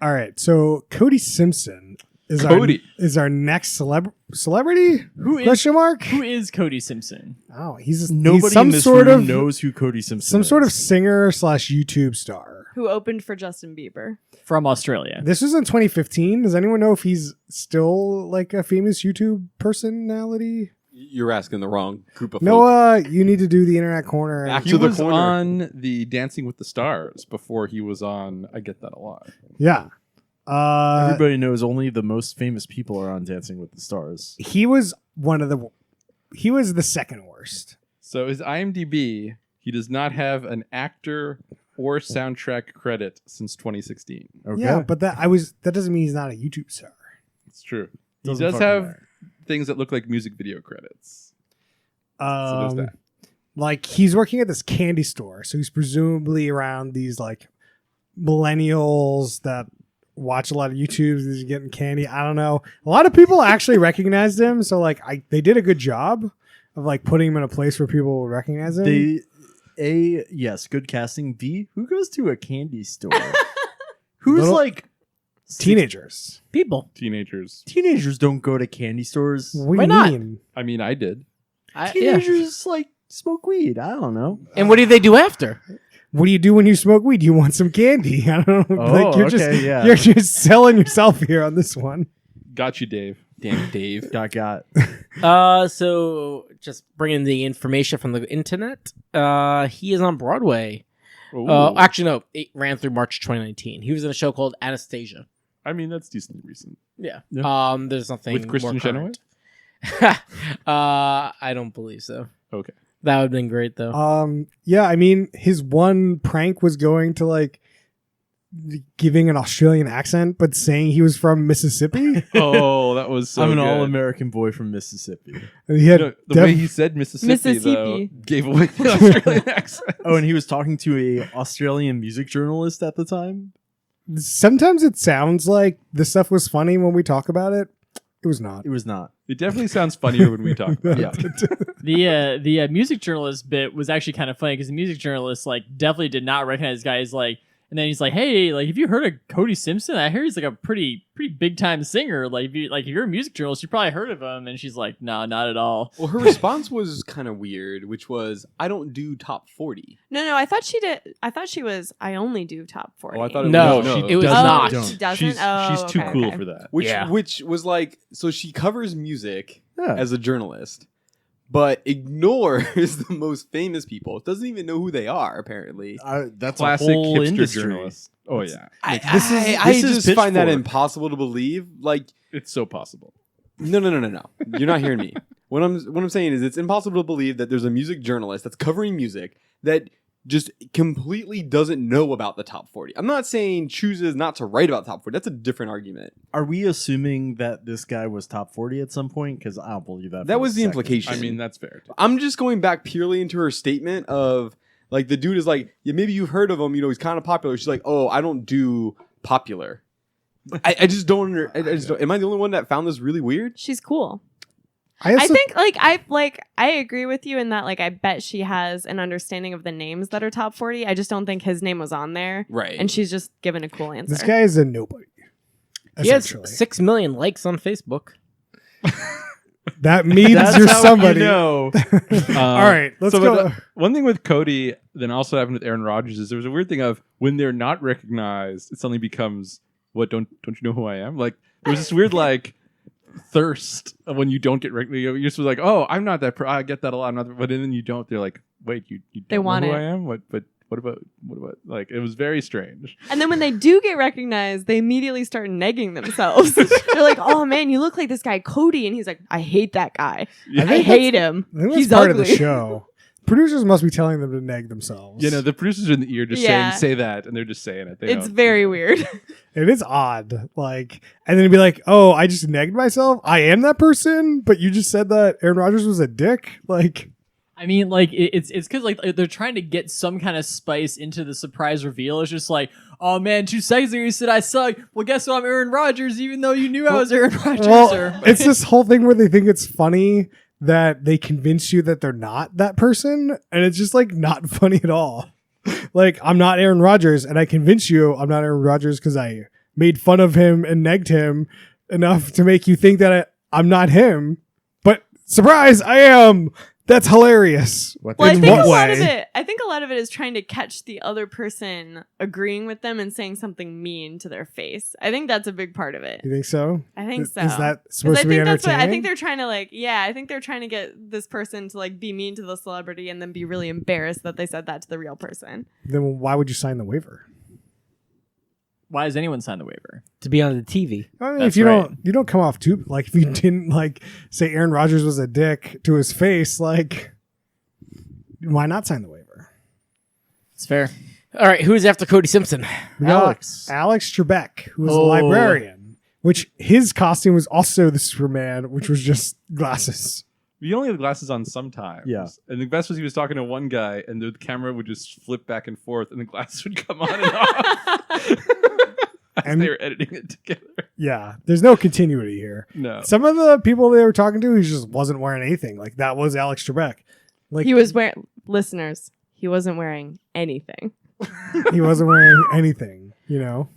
Speaker 1: All right, so Cody Simpson is
Speaker 2: Cody.
Speaker 1: our next celebrity?
Speaker 3: Who is
Speaker 1: Question mark?
Speaker 3: who is Cody Simpson?
Speaker 1: Oh, he's
Speaker 6: Nobody
Speaker 1: some
Speaker 6: in this
Speaker 1: sort
Speaker 6: room
Speaker 1: of
Speaker 6: knows who Cody Simpson
Speaker 1: some
Speaker 6: is.
Speaker 1: sort of singer / YouTube star.
Speaker 4: Who opened for Justin Bieber?
Speaker 3: From Australia.
Speaker 1: This was in 2015. Does anyone know if he's still like a famous YouTube personality?
Speaker 7: You're asking the wrong group of folk.
Speaker 1: Noah, you need to do the internet corner.
Speaker 7: Back
Speaker 2: He
Speaker 7: to the
Speaker 2: was
Speaker 7: corner.
Speaker 2: on the Dancing with the Stars before he was on I Get That a Lot.
Speaker 1: Yeah.
Speaker 6: Everybody knows only the most famous people are on Dancing with the Stars.
Speaker 1: He was he was the second worst.
Speaker 2: So his IMDb, he does not have an actor or soundtrack credit since 2016.
Speaker 6: Okay.
Speaker 1: Yeah, but that doesn't mean he's not a YouTube star.
Speaker 2: It's true.
Speaker 6: Doesn't
Speaker 2: he does
Speaker 6: fucking
Speaker 2: have
Speaker 6: matter.
Speaker 2: things that look like music video credits. So there's that.
Speaker 1: Like he's working at this candy store, so he's presumably around these like millennials that watch a lot of YouTubes. He's getting candy. I don't know. A lot of people actually recognized him, so like they did a good job of like putting him in a place where people would recognize him.
Speaker 6: Yes, good casting. B, who goes to a candy store? Who's
Speaker 1: Little-
Speaker 6: like
Speaker 1: Teenagers.
Speaker 5: People.
Speaker 2: Teenagers.
Speaker 6: Teenagers don't go to candy stores.
Speaker 1: What do
Speaker 5: Why
Speaker 1: you
Speaker 5: not?
Speaker 1: mean?
Speaker 2: I mean, I did.
Speaker 5: Yeah.
Speaker 6: Teenagers like smoke weed. I don't know.
Speaker 5: And what do they do after?
Speaker 1: What do you do when you smoke weed? You want some candy? I don't know.
Speaker 6: Oh,
Speaker 1: like you're
Speaker 6: okay, yeah.
Speaker 1: you're just selling yourself here on this one.
Speaker 2: Got you, Dave.
Speaker 7: Damn, Dave.
Speaker 6: Got.
Speaker 5: So just bringing the information from the internet. He is on Broadway. Actually, no, it ran through March 2019. He was in a show called Anastasia.
Speaker 2: I mean, that's decently recent.
Speaker 5: Yeah.
Speaker 6: Yeah.
Speaker 5: There's nothing
Speaker 2: With Kristen
Speaker 5: more
Speaker 2: Chenoweth?
Speaker 5: current. I don't believe so.
Speaker 2: Okay.
Speaker 5: That would have been great though.
Speaker 1: Yeah, I mean, his one prank was going to like giving an Australian accent, but saying he was from Mississippi.
Speaker 2: Oh, that was so
Speaker 6: I'm an
Speaker 2: good.
Speaker 6: all-American boy from Mississippi.
Speaker 1: And he had
Speaker 2: The way he said Mississippi, though,
Speaker 4: Mississippi.
Speaker 2: gave away the Australian accent.
Speaker 6: Oh, and he was talking to a Australian music journalist at the time.
Speaker 1: sometimes it sounds like the stuff was funny when we talk about it. It was not.
Speaker 6: It was not.
Speaker 2: It definitely sounds funnier when we talk about
Speaker 6: Yeah.
Speaker 2: it.
Speaker 3: The music journalist bit was actually kind of funny because the music journalist like definitely did not recognize this guy as like, and then he's like, hey, like, have you heard of Cody Simpson? I hear he's like a pretty big time singer. Like, if you're a music journalist, you probably heard of him. And she's like, no, not at all.
Speaker 7: Well, her response was kind of weird, which was, I don't do top 40.
Speaker 4: No, I thought she did. I thought she was. I only do top 40.
Speaker 7: Oh, I thought it
Speaker 5: No,
Speaker 7: was.
Speaker 2: no,
Speaker 5: it was
Speaker 4: Oh,
Speaker 5: not.
Speaker 4: she doesn't.
Speaker 2: She's
Speaker 4: Oh,
Speaker 2: too
Speaker 4: okay,
Speaker 2: cool
Speaker 4: okay.
Speaker 2: for that.
Speaker 7: Which was like, so she covers music
Speaker 6: Yeah.
Speaker 7: as a journalist, but ignores the most famous people. Doesn't even know who they are, apparently.
Speaker 6: That's
Speaker 2: Classic
Speaker 6: a whole
Speaker 2: hipster
Speaker 6: industry.
Speaker 2: journalist. Oh yeah,
Speaker 7: I
Speaker 6: this is
Speaker 7: just find that
Speaker 6: Pitchfork.
Speaker 7: impossible to believe. Like,
Speaker 2: it's so possible.
Speaker 7: no. You're not hearing me. What I'm saying is, it's impossible to believe that there's a music journalist that's covering music that just completely doesn't know about the top 40. I'm not saying chooses not to write about top 40. That's a different argument.
Speaker 6: Are we assuming that this guy was top 40 at some point? Because I don't believe that.
Speaker 7: That
Speaker 6: for
Speaker 7: was
Speaker 6: a
Speaker 7: the
Speaker 6: second.
Speaker 7: implication.
Speaker 2: I mean, that's fair.
Speaker 7: I'm just going back purely into her statement of, like, the dude is like, yeah, maybe you've heard of him, you know, he's kind of popular. She's like, oh, I don't do popular. I just don't I just don't. Am I the only one that found this really weird?
Speaker 4: She's cool.
Speaker 1: I
Speaker 4: I
Speaker 1: also,
Speaker 4: think I agree with you in that I bet she has an understanding of the names that are top 40. I just don't think his name was on there.
Speaker 7: Right.
Speaker 4: And she's just given a cool answer.
Speaker 1: this guy is a nobody.
Speaker 5: He has
Speaker 1: Essentially,
Speaker 5: 6 million likes on Facebook.
Speaker 1: that means
Speaker 6: That's
Speaker 1: you're
Speaker 6: how
Speaker 1: somebody.
Speaker 6: You know.
Speaker 1: All right, let's
Speaker 2: so
Speaker 1: go.
Speaker 2: one thing with Cody, then also happened with Aaron Rodgers, is there was a weird thing of when they're not recognized, it suddenly becomes, what, don't you know who I am? Like, there was this weird like thirst of when you don't get recognized. You're just like, oh, I'm not that. I get that a lot. I'm not that, but then you don't. They're like, wait, you don't
Speaker 4: They want
Speaker 2: know who
Speaker 4: it.
Speaker 2: I am? What about like? It was very strange.
Speaker 4: And then when they do get recognized, they immediately start negging themselves. They're like, "Oh man, you look like this guy Cody," and he's like, "I hate that guy.
Speaker 2: Yeah.
Speaker 4: I hate him.
Speaker 1: I think that's
Speaker 4: He's
Speaker 1: part
Speaker 4: ugly."
Speaker 1: of the show. Producers must be telling them to neg themselves.
Speaker 2: You know, the producers are in the ear just
Speaker 4: Yeah.
Speaker 2: saying, say that, and they're just saying it. They
Speaker 4: It's
Speaker 2: don't-
Speaker 4: very weird.
Speaker 1: It is odd. Like, and then it'd be like, oh, I just negged myself. I am that person, but you just said that Aaron Rodgers was a dick. Like,
Speaker 3: I mean, like it's because like they're trying to get some kind of spice into the surprise reveal. It's just like, oh man, 2 seconds ago you said I suck. Well, guess what? I'm Aaron Rodgers, even though you knew I was Aaron Rodgers.
Speaker 1: well, it's this whole thing where they think it's funny that they convince you that they're not that person, and it's just like not funny at all. Like, I'm not Aaron Rodgers, and I convince you I'm not Aaron Rodgers because I made fun of him and negged him enough to make you think that I'm not him. But surprise, I am. That's hilarious.
Speaker 4: Well, I
Speaker 1: In
Speaker 4: think
Speaker 1: what
Speaker 4: a lot of
Speaker 1: way?
Speaker 4: it. I think a lot of it is trying to catch the other person agreeing with them and saying something mean to their face. I think that's a big part of it.
Speaker 1: You think so?
Speaker 4: I think so.
Speaker 1: Is that
Speaker 4: 'Cause
Speaker 1: supposed
Speaker 4: I
Speaker 1: to be
Speaker 4: think that's what
Speaker 1: entertaining?
Speaker 4: I think they're trying to I think they're trying to get this person to be mean to the celebrity and then be really embarrassed that they said that to the real person.
Speaker 1: Then why would you sign the waiver?
Speaker 3: Why does anyone sign the waiver?
Speaker 5: To be on the TV.
Speaker 1: I mean,
Speaker 3: That's
Speaker 1: if you
Speaker 3: right.
Speaker 1: don't come off too like if you didn't say Aaron Rodgers was a dick to his face, why not sign the waiver?
Speaker 3: It's fair.
Speaker 5: All right, who's after Cody Simpson?
Speaker 6: Alex.
Speaker 1: Alex Trebek, who was a
Speaker 5: Oh.
Speaker 1: librarian, which his costume was also the Superman, which was just glasses.
Speaker 2: You only have glasses on sometimes.
Speaker 6: Yeah.
Speaker 2: And the best was he was talking to one guy, and the camera would just flip back and forth, and the glasses would come on and off. As
Speaker 1: And-
Speaker 2: they were editing it together.
Speaker 1: Yeah, there's no continuity here.
Speaker 2: No.
Speaker 1: Some of the people they were talking to, he just wasn't wearing anything. Like, that was Alex Trebek. Like,
Speaker 4: He was wearing listeners. He wasn't wearing anything.
Speaker 1: he wasn't wearing anything. You know.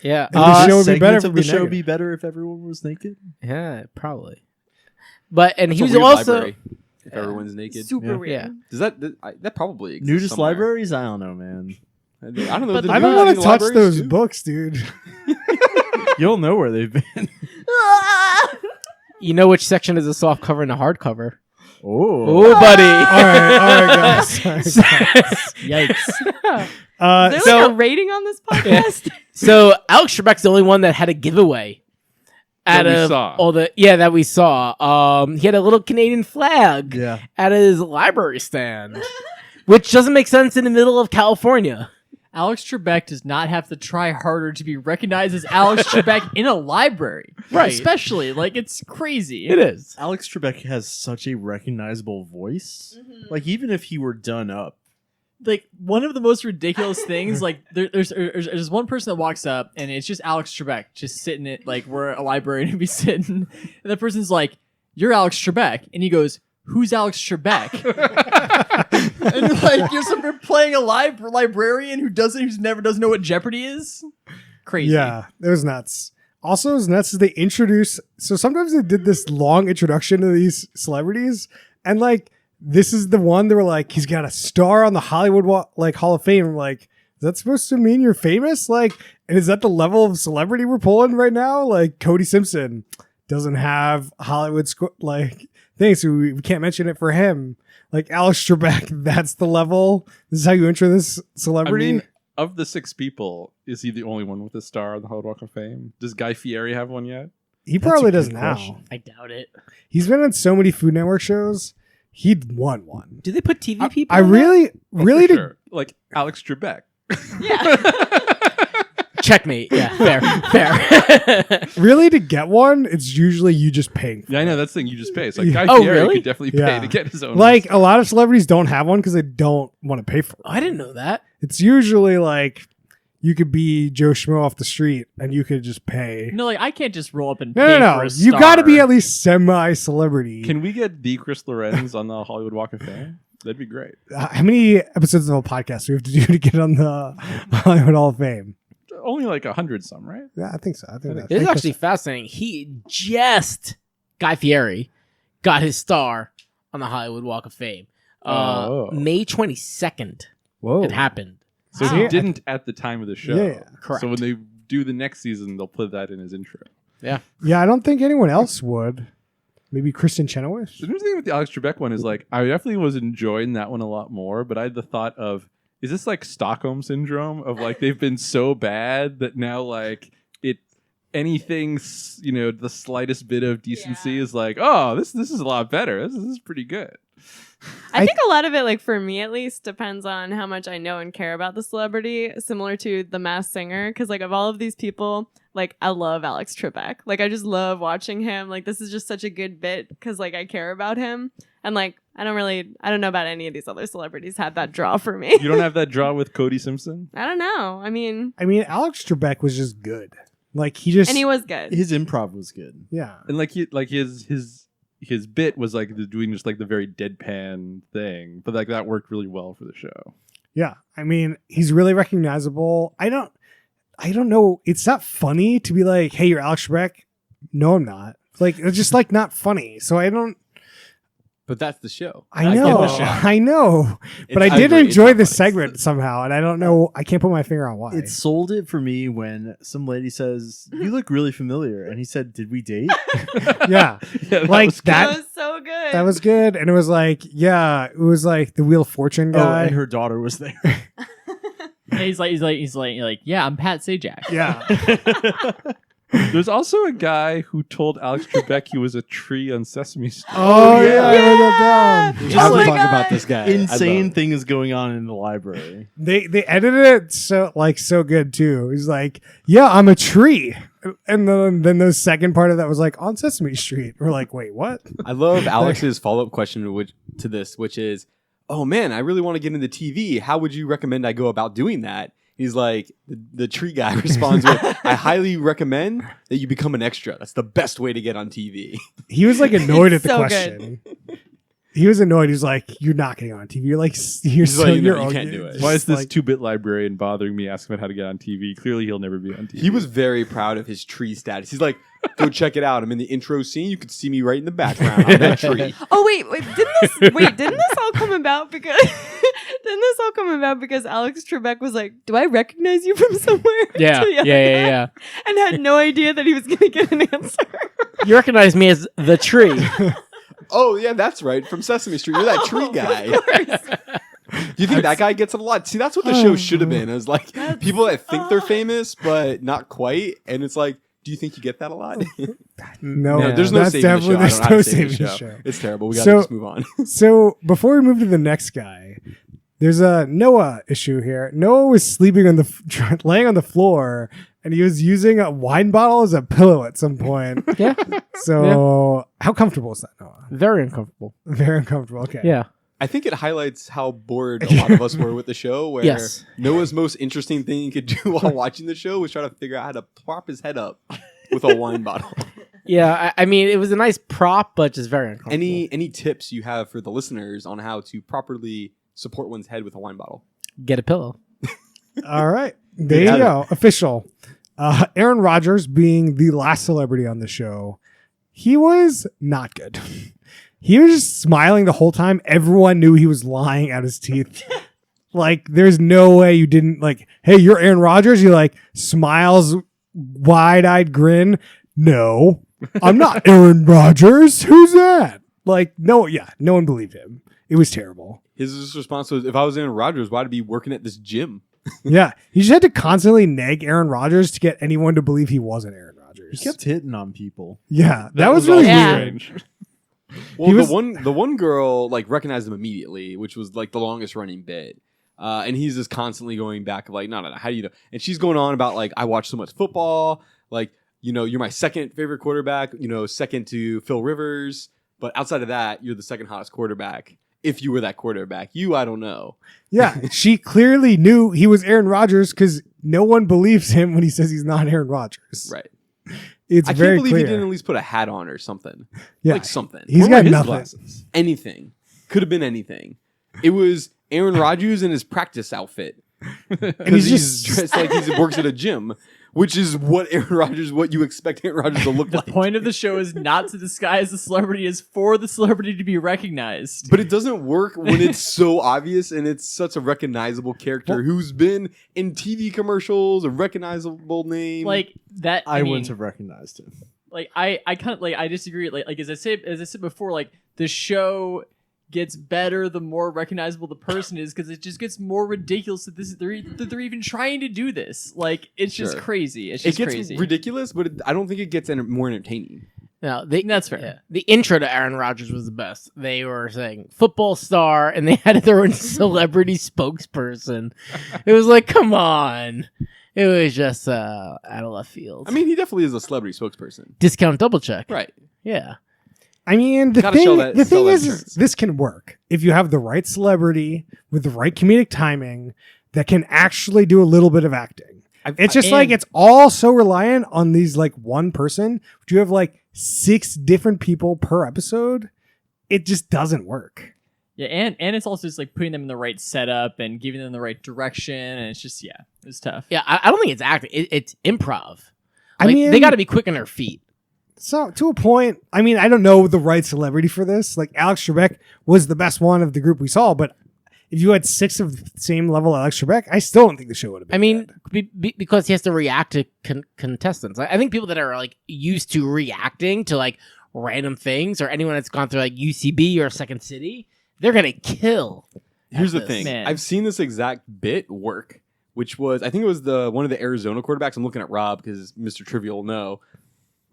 Speaker 5: Yeah.
Speaker 1: And the show would be
Speaker 6: Segments
Speaker 1: better if
Speaker 6: of
Speaker 1: it
Speaker 6: the
Speaker 1: be
Speaker 6: show
Speaker 1: negative.
Speaker 6: be better if everyone was naked.
Speaker 5: Yeah, probably. But and
Speaker 7: It's
Speaker 5: he
Speaker 7: a
Speaker 5: was
Speaker 7: weird
Speaker 5: also
Speaker 7: library, if everyone's naked.
Speaker 4: Super
Speaker 6: Yeah.
Speaker 4: weird.
Speaker 5: Yeah.
Speaker 7: Does that probably exists
Speaker 6: Nudist
Speaker 7: somewhere.
Speaker 6: libraries? I don't know, man.
Speaker 7: I don't know.
Speaker 4: But
Speaker 7: the
Speaker 1: I don't
Speaker 7: nudist
Speaker 1: want to touch
Speaker 7: libraries
Speaker 1: those
Speaker 7: too?
Speaker 1: books, dude.
Speaker 6: You'll know where they've been.
Speaker 5: You know which section is a soft cover and a hard cover?
Speaker 6: Oh,
Speaker 5: Oh, buddy.
Speaker 1: all right, guys. All right, guys.
Speaker 3: Yikes.
Speaker 4: Is there like a rating on this podcast?
Speaker 5: So Alex Trebek's the only one that had a giveaway.
Speaker 2: That
Speaker 5: Out
Speaker 2: we
Speaker 5: of
Speaker 2: saw.
Speaker 5: all the that we saw. He had a little Canadian flag
Speaker 6: yeah.
Speaker 5: at his library stand, which doesn't make sense in the middle of California.
Speaker 3: Alex Trebek does not have to try harder to be recognized as Alex Trebek in a library.
Speaker 5: Right.
Speaker 3: Especially, like, it's crazy.
Speaker 5: It is.
Speaker 6: Alex Trebek has such a recognizable voice. Like even if he were done up,
Speaker 3: Like, one of the most ridiculous things, like, there's one person that walks up, and it's just Alex Trebek just sitting at, like, where a librarian would be sitting. And the person's like, "You're Alex Trebek." And he goes, "Who's Alex Trebek?" And, like, you're playing a librarian who's never doesn't know what Jeopardy is? Crazy.
Speaker 1: Yeah, it was nuts. Also, it was nuts is they introduce. So sometimes they did this long introduction to these celebrities, and like this is the one they were like, he's got a star on the Hollywood Hall of Fame. I'm like, is that supposed to mean you're famous? Like, and is that the level of celebrity we're pulling right now? Like Cody Simpson doesn't have Hollywood thing, so we can't mention it for him. Like Alex Trebek, that's the level. This is how you intro this
Speaker 2: I
Speaker 1: celebrity.
Speaker 2: mean, of the 6 people, is he the only one with a star on the Hollywood Walk of Fame? Does Guy Fieri have one yet?
Speaker 1: he
Speaker 6: That's
Speaker 1: probably
Speaker 6: a
Speaker 1: does
Speaker 6: good
Speaker 1: now.
Speaker 6: question.
Speaker 5: I doubt it.
Speaker 1: He's been on so many Food Network shows. He'd won one.
Speaker 5: Do they put TV people?
Speaker 1: I
Speaker 5: in that?
Speaker 1: really,
Speaker 2: Oh,
Speaker 1: really
Speaker 2: for
Speaker 1: to
Speaker 2: sure. Like Alex Trebek.
Speaker 5: Checkmate. Yeah, fair.
Speaker 1: really to get one. It's usually you just paying. For
Speaker 2: Yeah, I know that's the thing you just pay. It's like
Speaker 1: Yeah.
Speaker 2: Guy
Speaker 5: Oh,
Speaker 2: Fieri
Speaker 5: really?
Speaker 2: could definitely pay
Speaker 1: Yeah.
Speaker 2: to get his own.
Speaker 1: Like a lot of celebrities don't have one because they don't want to pay for it.
Speaker 5: I didn't know that.
Speaker 1: It's usually like you could be Joe Schmo off the street and you could just pay.
Speaker 3: No, like, I can't just roll up and
Speaker 1: No,
Speaker 3: pay
Speaker 1: no,
Speaker 3: for
Speaker 1: no.
Speaker 3: a
Speaker 1: You got to
Speaker 3: star.
Speaker 1: be at least semi-celebrity.
Speaker 2: Can we get the Chris Lorenz on the Hollywood Walk of Fame? That'd be great.
Speaker 1: How many episodes of a podcast do we have to do to get on the Hollywood Hall of Fame?
Speaker 2: Only like 100 some, right?
Speaker 1: Yeah, I think so. I think
Speaker 5: It's actually fascinating. Guy Fieri got his star on the Hollywood Walk of Fame.
Speaker 2: Oh.
Speaker 5: May 22nd.
Speaker 1: Whoa.
Speaker 5: It happened.
Speaker 2: So
Speaker 1: Wow.
Speaker 2: he didn't at the time of the show.
Speaker 1: Yeah,
Speaker 5: correct.
Speaker 2: So when they do the next season, they'll put that in his intro.
Speaker 1: Yeah, I don't think anyone else would. Maybe Kristen Chenoweth.
Speaker 2: The interesting thing with the Alex Trebek one is like I definitely was enjoying that one a lot more, but I had the thought of, is this like Stockholm syndrome of like they've been so bad that now like anything the slightest bit of decency is like, oh, this is a lot better. This is pretty good.
Speaker 4: I think a lot of it, like for me at least, depends on how much I know and care about the celebrity, similar to The Masked Singer. Because like of all of these people, like I love Alex Trebek. Like I just love watching him. Like this is just such a good bit because like I care about him. And like I don't know about any of these other celebrities had that draw for me.
Speaker 2: You don't have that draw with Cody Simpson?
Speaker 4: I don't know. I mean,
Speaker 1: Alex Trebek was just good. Like he just
Speaker 4: and he was good.
Speaker 6: his improv was good.
Speaker 1: yeah.
Speaker 2: And his bit was like doing just like the very deadpan thing, but like that worked really well for the show.
Speaker 1: Yeah. He's really recognizable. I don't know. It's not funny to be like, hey, you're Alex Trebek. No, I'm not. Like, it's just like not funny. So I don't,
Speaker 7: But that's the show.
Speaker 1: I
Speaker 7: That's
Speaker 1: know,
Speaker 7: the show.
Speaker 1: I know. But I
Speaker 7: It's-
Speaker 1: did
Speaker 7: agree,
Speaker 1: enjoy
Speaker 7: it's not
Speaker 1: this
Speaker 7: funny.
Speaker 1: segment somehow. And I don't know. I can't put my finger on why.
Speaker 6: It sold it for me when some lady says, "You look really familiar," and he said, "Did we date?"
Speaker 1: yeah.
Speaker 2: Yeah,
Speaker 1: Like
Speaker 2: was good.
Speaker 1: that-
Speaker 4: That was so good.
Speaker 1: That was good. And it was like, yeah, it was like the Wheel of Fortune
Speaker 6: Oh,
Speaker 1: guy.
Speaker 6: and her daughter was there.
Speaker 3: And he's like, yeah, I'm Pat Sajak.
Speaker 1: yeah.
Speaker 2: There's also a guy who told Alex Trebek he was a tree on Sesame Street.
Speaker 1: Oh, yeah. I
Speaker 4: Yeah.
Speaker 1: wrote that down.
Speaker 7: We have
Speaker 4: Oh
Speaker 7: to
Speaker 4: my
Speaker 7: talk
Speaker 4: God.
Speaker 7: about this guy.
Speaker 6: Insane thing is going on in the library.
Speaker 1: They edited it so good too. He's like, yeah, I'm a tree. And then the second part of that was like on Sesame Street. We're like, wait, what?
Speaker 7: I love Alex's follow-up question to this, which is, oh man, I really want to get into TV. How would you recommend I go about doing that? He's like, the tree guy responds with, I highly recommend that you become an extra. That's the best way to get on TV.
Speaker 1: He was like annoyed at
Speaker 4: It's
Speaker 1: the
Speaker 4: so
Speaker 1: question. He was annoyed. He was like, you're not getting on TV. You're like, you're
Speaker 7: Just
Speaker 1: so
Speaker 7: letting you know
Speaker 1: you're
Speaker 7: you can't do it.
Speaker 2: Why is this
Speaker 1: like,
Speaker 2: 2-bit librarian bothering me asking about how to get on TV? Clearly he'll never be on TV.
Speaker 7: He was very proud of his tree status. He's like, Go check it out. I'm in the intro scene. You could see me right in the background on that tree.
Speaker 4: Oh wait, didn't this all come about because Alex Trebek was like, "Do I recognize you from somewhere?"
Speaker 5: Yeah,
Speaker 4: to the other
Speaker 5: yeah.
Speaker 4: guy, and had no idea that he was gonna get an answer.
Speaker 5: You recognize me as the tree.
Speaker 7: Oh yeah, that's right. From Sesame Street. You're that tree guy.
Speaker 4: Of course.
Speaker 7: Do you think that guy gets it a lot? See, that's what the show should have been. Is like people that think they're famous but not quite, and it's like, do you think you get that a lot?
Speaker 1: No,
Speaker 5: Yeah.
Speaker 7: There's no
Speaker 1: that's
Speaker 7: saving the show.
Speaker 1: definitely
Speaker 7: I
Speaker 1: there's
Speaker 7: don't know how
Speaker 1: no
Speaker 7: to save the
Speaker 1: saving the
Speaker 7: show.
Speaker 1: show.
Speaker 7: It's terrible. We gotta
Speaker 1: So-
Speaker 7: just move on.
Speaker 1: So before we move to the next guy, there's a Noah issue here. Noah was sleeping on the laying on the floor, and he was using a wine bottle as a pillow at some point.
Speaker 5: Yeah,
Speaker 1: So how comfortable is that, Noah?
Speaker 5: very uncomfortable.
Speaker 1: Very uncomfortable. Okay.
Speaker 5: Yeah.
Speaker 7: I think it highlights how bored a lot of us were with the show. Where
Speaker 5: Yes.
Speaker 7: Noah's most interesting thing he could do while watching the show was try to figure out how to prop his head up with a wine bottle.
Speaker 5: Yeah, I mean, it was a nice prop, but just very uncomfortable.
Speaker 7: Any tips you have for the listeners on how to properly support one's head with a wine bottle?
Speaker 5: Get a pillow.
Speaker 1: All right. There you go. Official. Aaron Rodgers being the last celebrity on the show, he was not good. He was just smiling the whole time. Everyone knew he was lying out his teeth. Like, there's no way you didn't like, hey, you're Aaron Rodgers. He like smiles, wide-eyed grin. No, I'm not Aaron Rodgers. Who's that? Like, no one believed him. It was terrible.
Speaker 7: His response was, if I was Aaron Rodgers, why'd I be working at this gym?
Speaker 1: Yeah, he just had to constantly nag Aaron Rodgers to get anyone to believe he wasn't Aaron Rodgers.
Speaker 6: He kept hitting on people.
Speaker 1: Yeah, that was really
Speaker 2: also
Speaker 4: Yeah.
Speaker 1: weird.
Speaker 2: strange.
Speaker 7: Well,
Speaker 1: He was-
Speaker 7: the one girl like recognized him immediately, which was like the longest running bit. And he's just constantly going back of like, no, how do you know? And she's going on about like, I watch so much football. Like, you're my second favorite quarterback, second to Phil Rivers. But outside of that, you're the second hottest quarterback. If you were that quarterback, I don't know.
Speaker 1: Yeah, she clearly knew he was Aaron Rodgers because no one believes him when he says he's not Aaron Rodgers.
Speaker 7: Right.
Speaker 1: It's
Speaker 7: I
Speaker 1: very
Speaker 7: can't believe
Speaker 1: clear.
Speaker 7: he didn't at least put a hat on or something.
Speaker 1: Yeah,
Speaker 7: Like something.
Speaker 1: he's
Speaker 7: Where
Speaker 1: got
Speaker 7: were his
Speaker 1: nothing.
Speaker 7: glasses? Anything. Could have been anything. It was Aaron Rodgers in his practice outfit.
Speaker 1: and
Speaker 7: Because
Speaker 1: he's
Speaker 7: he's
Speaker 1: just
Speaker 7: dressed like he works at a gym, which is what what you expect Aaron Rodgers to look
Speaker 3: The
Speaker 7: like.
Speaker 3: point of the show is not to disguise the celebrity, is for the celebrity to be recognized.
Speaker 7: But it doesn't work when it's so obvious and it's such a recognizable character who's been in TV commercials, a recognizable name.
Speaker 3: Like that,
Speaker 6: I
Speaker 3: mean,
Speaker 6: wouldn't have recognized him.
Speaker 3: Like I kind of like I disagree. Like as I said before, like the show gets better the more recognizable the person is, because it just gets more ridiculous that they're even trying to do this. Like it's just
Speaker 7: Sure.
Speaker 3: crazy. It's
Speaker 7: it
Speaker 3: just
Speaker 7: gets
Speaker 3: crazy.
Speaker 7: ridiculous, but I don't think it gets more entertaining.
Speaker 5: No,
Speaker 3: That's fair.
Speaker 5: Yeah. The intro to Aaron Rodgers was the best. They were saying football star, and they had their own celebrity spokesperson. It was like, come on. It was just out of left field.
Speaker 7: I mean, he definitely is a celebrity spokesperson.
Speaker 5: discount double check.
Speaker 7: Right.
Speaker 5: Yeah.
Speaker 1: I mean, the
Speaker 7: Gotta sell
Speaker 1: thing
Speaker 7: that
Speaker 1: is
Speaker 7: insurance.
Speaker 1: this can work if you have the right celebrity with the right comedic timing that can actually do a little bit of acting. It's just like
Speaker 3: and-
Speaker 1: it's all so reliant on these like one person. But you have like 6 different people per episode. It just doesn't work.
Speaker 3: Yeah, and it's also just like putting them in the right setup and giving them the right direction, and it's just it's tough.
Speaker 5: Yeah, I don't think it's acting. It's improv.
Speaker 1: I
Speaker 5: Like,
Speaker 1: mean-
Speaker 5: they got to be quick on their feet.
Speaker 1: So to a point, I mean, I don't know the right celebrity for this. Like Alex Trebek was the best one of the group we saw, but if you had 6 of the same level Alex Trebek, I still don't think the show would have been.
Speaker 5: I mean,
Speaker 1: good.
Speaker 5: because he has to react to contestants. I think people that are like used to reacting to like random things, or anyone that's gone through like UCB or Second City, they're gonna kill.
Speaker 7: Here's the
Speaker 5: this.
Speaker 7: thing.
Speaker 3: Man.
Speaker 7: I've seen this exact bit work, which was, I think it was one of the Arizona quarterbacks. I'm looking at Rob because Mr. Trivial will know.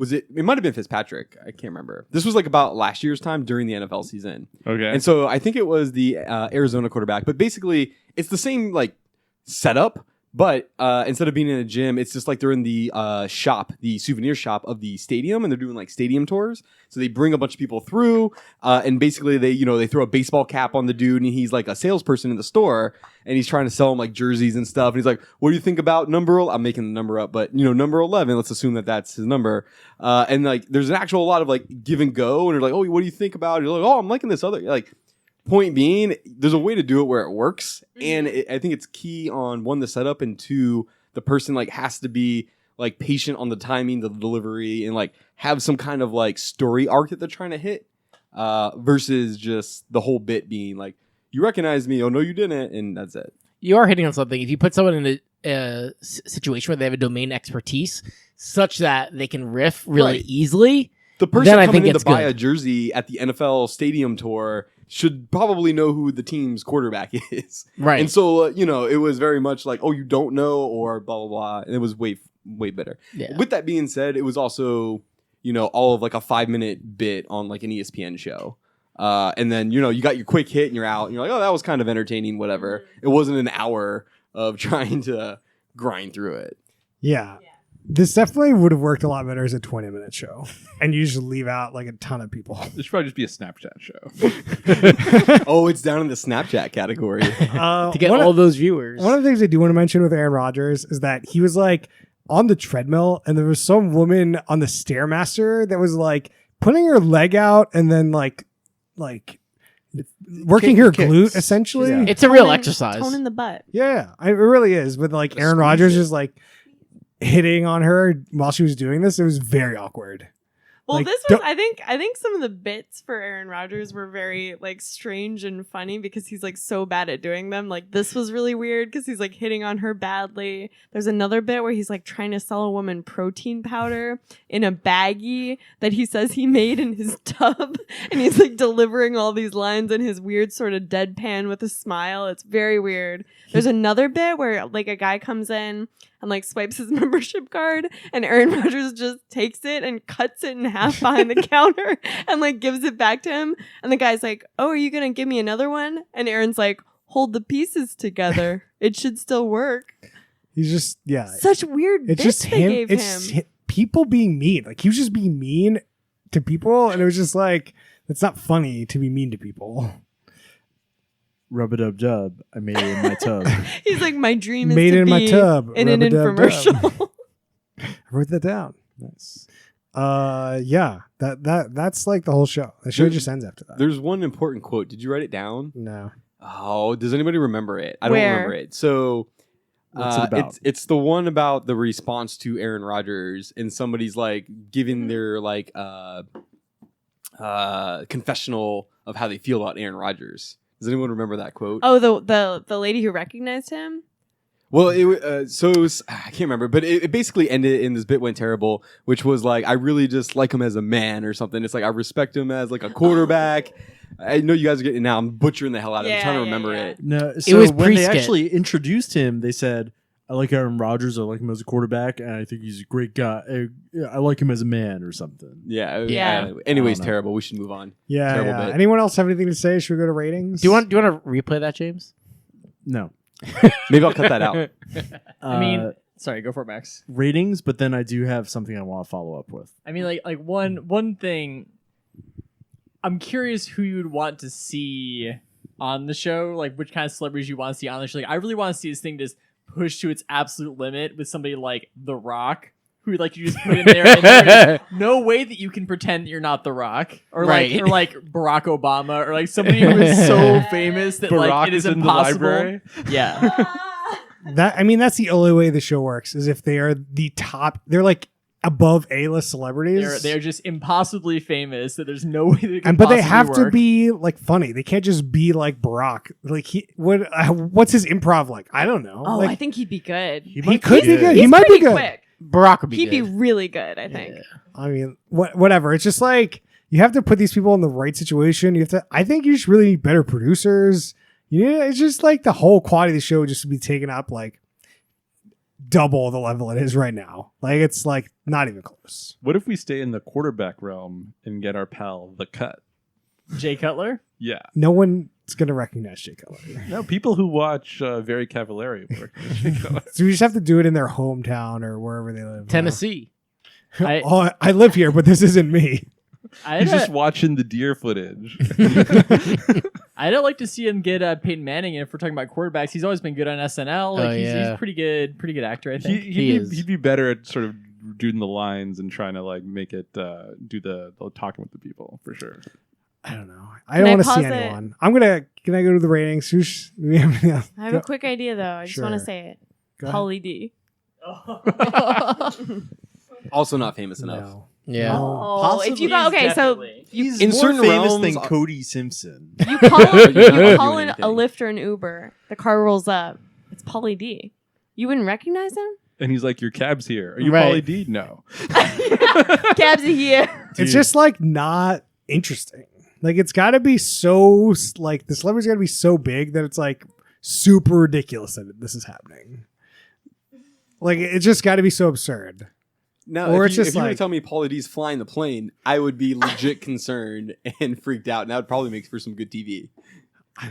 Speaker 7: It might have been Fitzpatrick. I can't remember. This was like about last year's time during the NFL season.
Speaker 2: Okay.
Speaker 7: And so I think it was the Arizona quarterback. But basically, it's the same like setup. But instead of being in a gym, it's just like they're in the shop, the souvenir shop of the stadium, and they're doing like stadium tours. So they bring a bunch of people through, and basically they throw a baseball cap on the dude, and he's like a salesperson in the store, and he's trying to sell him like jerseys and stuff. And he's like, "What do you think about number? I'm making the number up, but number 11. Let's assume that that's his number." And like, there's an actual lot of like give and go, and they're like, "Oh, what do you think about it?" You're like, "Oh, I'm liking this other like." Point being, there's a way to do it where it works, and I think it's key on 1, the setup, and 2, the person like has to be like patient on the timing, the delivery, and like have some kind of like story arc that they're trying to hit, versus just the whole bit being like, you recognize me, oh no you didn't, and that's it.
Speaker 5: You are hitting on something. If you put someone in a situation where they have a domain expertise such that they can riff really
Speaker 7: Right.
Speaker 5: easily,
Speaker 7: The person
Speaker 5: Then I
Speaker 7: coming
Speaker 5: think
Speaker 7: in
Speaker 5: it's
Speaker 7: to buy
Speaker 5: good.
Speaker 7: a jersey at the NFL Stadium Tour should probably know who the team's quarterback is.
Speaker 5: right?
Speaker 7: And so, it was very much like, oh, you don't know, or blah, blah, blah. And it was way better.
Speaker 5: Yeah.
Speaker 7: With that being said, it was also, all of like a 5-minute bit on like an ESPN show. And then, you got your quick hit and you're out. And you're like, oh, that was kind of entertaining, whatever. It wasn't an hour of trying to grind through it.
Speaker 1: Yeah. This definitely would have worked a lot better as a 20-minute show. And you just leave out like a ton of people.
Speaker 2: This should probably just be a Snapchat show.
Speaker 7: Oh, it's down in the Snapchat category.
Speaker 5: to get
Speaker 1: one
Speaker 5: all
Speaker 1: of,
Speaker 5: those viewers.
Speaker 1: one of the things I do want to mention with Aaron Rodgers is that he was like on the treadmill and there was some woman on the Stairmaster that was like putting her leg out and then like working her
Speaker 6: Kicks.
Speaker 1: glute essentially.
Speaker 6: Yeah.
Speaker 5: It's a real
Speaker 4: Tone in-
Speaker 5: exercise.
Speaker 4: Tone in the butt.
Speaker 1: Yeah, it really is. But like Aaron
Speaker 6: squeeze
Speaker 1: Rodgers
Speaker 6: it.
Speaker 1: is like hitting on her while she was doing this. It was very awkward.
Speaker 4: Well,
Speaker 1: Like,
Speaker 4: this was
Speaker 1: don't-
Speaker 4: I think some of the bits for Aaron Rodgers were very like strange and funny because he's like so bad at doing them. Like this was really weird because he's like hitting on her badly. There's another bit where he's like trying to sell a woman protein powder in a baggie that he says he made in his tub, and he's like delivering all these lines in his weird sort of deadpan with a smile. It's very weird. There's another bit where like a guy comes in and like swipes his membership card, and Aaron Rodgers just takes it and cuts it in half behind the counter and like gives it back to him. And the guy's like, "Oh, are you gonna give me another one?" And Aaron's like, "Hold the pieces together. It should still work."
Speaker 1: He's just
Speaker 4: Such weird
Speaker 1: It's
Speaker 4: bits
Speaker 1: just
Speaker 4: they
Speaker 1: him.
Speaker 4: gave
Speaker 1: It's
Speaker 4: him.
Speaker 1: people being mean. Like he was just being mean to people, and it was just like it's not funny to be mean to people.
Speaker 6: Rub-a-dub-dub. I made it in my tub.
Speaker 4: He's like, "My dream is
Speaker 1: Made
Speaker 4: to
Speaker 1: it in
Speaker 4: be
Speaker 1: my tub.
Speaker 4: in an
Speaker 1: Rub-a-dub-dub.
Speaker 4: infomercial."
Speaker 1: I wrote that down. Nice. Yeah. That's like the whole show. The show
Speaker 7: There-
Speaker 1: just ends after that.
Speaker 7: There's one important quote. Did you write it down?
Speaker 1: No.
Speaker 7: Oh, does anybody remember it? I don't
Speaker 4: Where?
Speaker 7: remember it. So
Speaker 6: What's it about?
Speaker 7: It's the one about the response to Aaron Rodgers, and somebody's like giving their like confessional of how they feel about Aaron Rodgers. Does anyone remember that quote?
Speaker 4: Oh, the lady who recognized him.
Speaker 7: Well, it was I can't remember, but it basically ended in this bit went terrible, which was like, I really just like him as a man or something. It's like I respect him as like a quarterback. I know you guys are getting now. I'm butchering the hell out of it. I'm
Speaker 4: Yeah,
Speaker 7: trying to
Speaker 4: yeah,
Speaker 7: remember
Speaker 4: yeah.
Speaker 7: it.
Speaker 6: No, so
Speaker 5: was
Speaker 6: when they
Speaker 5: pre-skit.
Speaker 6: actually introduced him, they said, "I like Aaron Rodgers. I like him as a quarterback, and I think he's a great guy. I like him as a man, or something."
Speaker 7: Yeah.
Speaker 4: Yeah.
Speaker 7: Anyways,
Speaker 6: I don't know.
Speaker 7: terrible. We should move on.
Speaker 1: Yeah.
Speaker 7: Terrible
Speaker 1: yeah.
Speaker 7: bit.
Speaker 1: Anyone else have anything to say? Should we go to ratings?
Speaker 5: Do you want to replay that, James?
Speaker 6: No,
Speaker 7: Maybe I'll cut that out.
Speaker 3: I mean, sorry, go for it, Max.
Speaker 6: ratings, but then I do have something I want to follow up with.
Speaker 3: I mean, like one thing. I'm curious who you would want to see on the show, like which kind of celebrities you want to see on the show. Like, I really want to see this thing just push to its absolute limit with somebody like The Rock, who like you just put in there, and there is no way that you can pretend that you're not The Rock, or
Speaker 5: Right.
Speaker 3: like Barack Obama, or like somebody who is so famous that like
Speaker 2: Barack
Speaker 3: it is
Speaker 2: is in the
Speaker 3: impossible.
Speaker 2: library.
Speaker 3: Yeah,
Speaker 1: that's the only way the show works is if they are the top. They're like above A-list celebrities.
Speaker 3: they're just impossibly famous that there's no way that it can
Speaker 1: but they
Speaker 3: possibly
Speaker 1: have to
Speaker 3: work.
Speaker 1: be like funny. They can't just be like Barack. Like what's his improv like? I don't know.
Speaker 4: Oh,
Speaker 1: like,
Speaker 4: I think he'd be good.
Speaker 1: he could be good. He
Speaker 4: He's
Speaker 1: might be
Speaker 4: pretty
Speaker 1: good.
Speaker 4: quick.
Speaker 5: Barack would be
Speaker 4: He'd
Speaker 5: good.
Speaker 4: be really good, I think.
Speaker 1: I mean, whatever. It's just like you have to put these people in the right situation. You have to. I think you just really need better producers. It's just like the whole quality of the show just to be taken up like double the level it is right now. Like it's like not even close.
Speaker 2: What if we stay in the quarterback realm and get our pal The Cut?
Speaker 3: Jay Cutler.
Speaker 2: Yeah.
Speaker 1: No one's gonna recognize Jay Cutler.
Speaker 2: No, people who watch Very Cavallari work.
Speaker 1: So we just have to do it in their hometown or wherever they live.
Speaker 5: Tennessee.
Speaker 3: I-
Speaker 1: Oh, I live here, but this isn't me.
Speaker 2: He's just watching the deer footage.
Speaker 3: I'd like to see him get Peyton Manning. And if we're talking about quarterbacks, he's always been good on SNL. Like he's pretty good actor. I think.
Speaker 2: He'd be better at sort of doing the lines and trying to like make it do the talking with the people for sure.
Speaker 1: I don't know. I
Speaker 4: Can
Speaker 1: don't
Speaker 4: I
Speaker 1: want to see
Speaker 4: pause it?
Speaker 1: anyone. Can I go to the ratings? Who's?
Speaker 4: I have a quick idea though. I just want to
Speaker 1: Sure.
Speaker 4: say it.
Speaker 1: Go ahead.
Speaker 4: Pauly D.
Speaker 7: Also not famous enough.
Speaker 1: No.
Speaker 5: Yeah.
Speaker 4: Oh, if you go okay, so
Speaker 6: He's
Speaker 7: In
Speaker 6: more
Speaker 7: certain
Speaker 6: famous
Speaker 7: realms,
Speaker 6: than Cody Simpson.
Speaker 4: you call it,
Speaker 7: Not
Speaker 4: you call
Speaker 7: doing
Speaker 4: it a
Speaker 7: anything.
Speaker 4: Lyft or an Uber. The car rolls up. It's Pauly D. You wouldn't recognize him?
Speaker 2: And he's like, your cab's here. Are you
Speaker 5: Right.
Speaker 2: Pauly D? No.
Speaker 4: Cabs are here.
Speaker 1: It's just like not interesting. Like it's got to be so like the celebrity's got to be so big that it's like super ridiculous that this is happening. Like it's just got to be so absurd.
Speaker 7: No,
Speaker 1: Or
Speaker 7: if
Speaker 1: it's
Speaker 7: you,
Speaker 1: just
Speaker 7: if you were to
Speaker 1: like-
Speaker 7: tell me Pauly D's flying the plane, I would be legit concerned and freaked out, and that would probably make for some good TV.
Speaker 2: I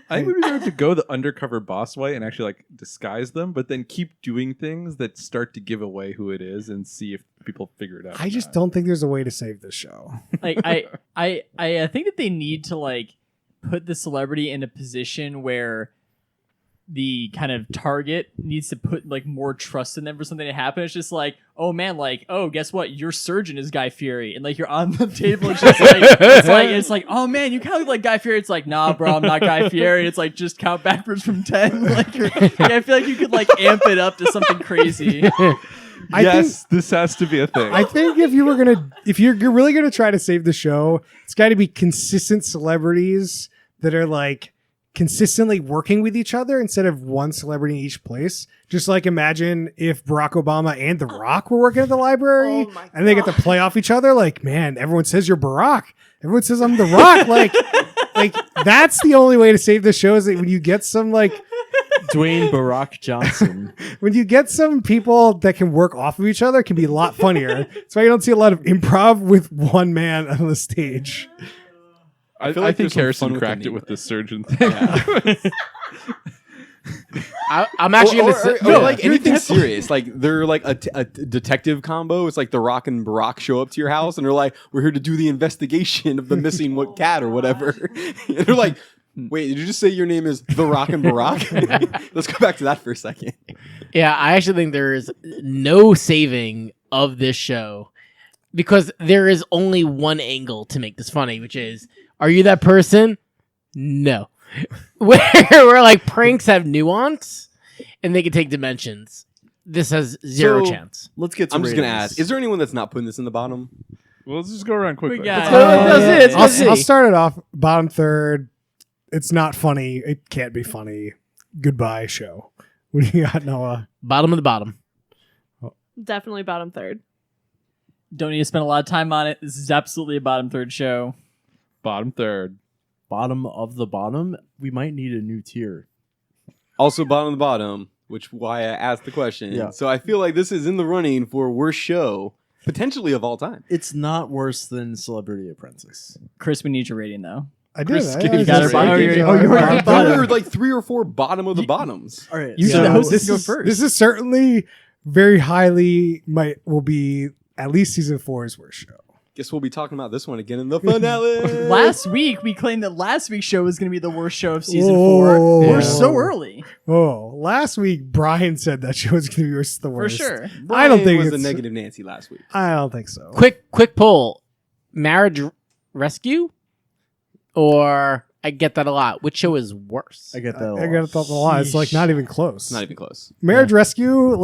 Speaker 2: think it would be better to go the undercover boss way and actually like disguise them, but then keep doing things that start to give away who it is and see if people figure it out.
Speaker 1: I
Speaker 2: or
Speaker 1: just
Speaker 2: not.
Speaker 1: don't think there's a way to save this show.
Speaker 3: Like I think that they need to like put the celebrity in a position where the kind of target needs to put like more trust in them for something to happen. It's just like, oh man, like, oh, guess what? Your surgeon is Guy Fieri, and like you're on the table. It's just like it's like, oh man, you kind of look like Guy Fieri. It's like, nah, bro, I'm not Guy Fieri. It's like just count backwards from 10. Like, I feel like you could like amp it up to something crazy.
Speaker 1: I
Speaker 2: yes, this has to be a thing.
Speaker 1: I think if you're really gonna try to save the show, it's got to be consistent celebrities that are like consistently working with each other instead of one celebrity in each place. Just like imagine if Barack Obama and The Rock were working at the library
Speaker 4: Oh my
Speaker 1: and they get to play off each other. Like, man, everyone says you're Barack. Everyone says I'm The Rock. like that's the only way to save the show is that when you get some like
Speaker 6: Dwayne Barack Johnson.
Speaker 1: when you get some people that can work off of each other, it can be a lot funnier. That's why you don't see a lot of improv with one man on the stage.
Speaker 2: I,
Speaker 7: feel like
Speaker 2: think
Speaker 7: there's some
Speaker 2: Harrison
Speaker 7: fun with the
Speaker 2: cracked it
Speaker 7: name
Speaker 2: with
Speaker 7: of
Speaker 2: the surgeon thing.
Speaker 5: I'm actually
Speaker 7: or,
Speaker 5: gonna
Speaker 7: or,
Speaker 5: say
Speaker 7: or, like anything serious, like they're like a detective combo. It's like The Rock and Barack show up to your house and they're like, "We're here to do the investigation of the missing cat or whatever." And they're like, "Wait, did you just say your name is The Rock and Barack?" Let's go back to that for a second.
Speaker 5: Yeah, I actually think there is no saving of this show because there is only one angle to make this funny, which is, are you that person? No. where like pranks have nuance and they can take dimensions. This has zero
Speaker 7: So,
Speaker 5: chance.
Speaker 6: Let's get to
Speaker 7: I'm just gonna
Speaker 6: ratings.
Speaker 7: ask: is there anyone that's not putting this in the bottom?
Speaker 2: Well, let's just go around quickly.
Speaker 3: We got-
Speaker 5: Let's
Speaker 1: I'll,
Speaker 5: see.
Speaker 1: I'll start it off bottom third. It's not funny. It can't be funny. Goodbye, show. What do you got, Noah?
Speaker 5: Bottom of the bottom.
Speaker 4: Definitely bottom third.
Speaker 3: Don't need to spend a lot of time on it. This is absolutely a bottom third show.
Speaker 2: Bottom third.
Speaker 6: Bottom of the bottom. We might need a new tier.
Speaker 7: Also, bottom of the bottom, which why I asked the question.
Speaker 6: Yeah.
Speaker 7: So I feel like this is in the running for worst show, potentially of all time.
Speaker 6: It's not worse than Celebrity Apprentice.
Speaker 3: Chris, we need your rating though.
Speaker 1: I did.
Speaker 2: Chris,
Speaker 1: I
Speaker 2: you
Speaker 3: got it, bottom. Oh, you already-
Speaker 7: There were like 3 or 4 bottom of the bottoms.
Speaker 6: All right.
Speaker 3: You
Speaker 1: So
Speaker 3: should host
Speaker 1: this
Speaker 3: go
Speaker 1: is
Speaker 3: first.
Speaker 1: This is certainly very highly will be at least season 4's worst show.
Speaker 7: Guess we'll be talking about this one again in the finale.
Speaker 3: Last week we claimed that last week's show was going to be the worst show of season
Speaker 1: Whoa.
Speaker 3: 4. We're
Speaker 1: Yeah.
Speaker 3: so early,
Speaker 1: Oh, last week Brian said that show was going to be the
Speaker 3: for
Speaker 1: worst.
Speaker 3: sure.
Speaker 1: I don't
Speaker 7: Brian
Speaker 1: think
Speaker 7: was the
Speaker 1: it's-
Speaker 7: negative Nancy last week.
Speaker 1: I don't think so.
Speaker 5: Quick poll. Marriage Rescue or I Get That a Lot. Which show is worse?
Speaker 6: I get that.
Speaker 1: I got to thought a lot. It's like not even close.
Speaker 7: It's not even close.
Speaker 1: Marriage Rescue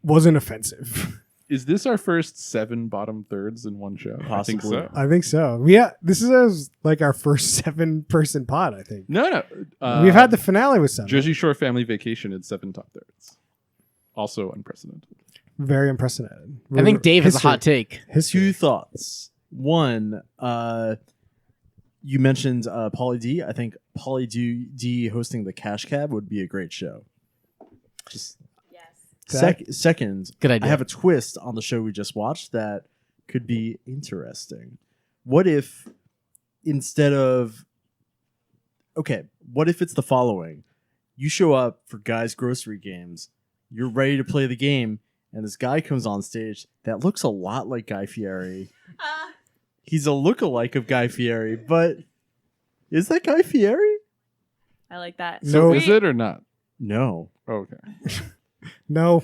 Speaker 1: wasn't offensive.
Speaker 2: Is this our first 7 bottom thirds in one show? I think
Speaker 6: Possibly.
Speaker 2: so.
Speaker 1: I think so. Yeah, this is like our first 7-person pod. I think
Speaker 2: No.
Speaker 1: we've had the finale with 7.
Speaker 2: Jersey Shore Family Vacation at 7 top thirds. Also unprecedented.
Speaker 1: Very unprecedented.
Speaker 5: I think Dave has a hot
Speaker 1: History.
Speaker 5: take.
Speaker 1: History.
Speaker 6: 2 thoughts. One, you mentioned Pauly D. I think Pauly D hosting the Cash Cab would be a great show. Just
Speaker 4: Yes.
Speaker 6: second,
Speaker 5: Good idea.
Speaker 6: I have a twist on the show we just watched that could be interesting. What if instead of what if it's the following? You show up for Guy's Grocery Games, you're ready to play the game, and this guy comes on stage that looks a lot like Guy Fieri. He's a lookalike of Guy Fieri, but is that Guy Fieri?
Speaker 4: I like that.
Speaker 1: No.
Speaker 2: Is it or not?
Speaker 6: No.
Speaker 2: Oh, okay.
Speaker 1: No.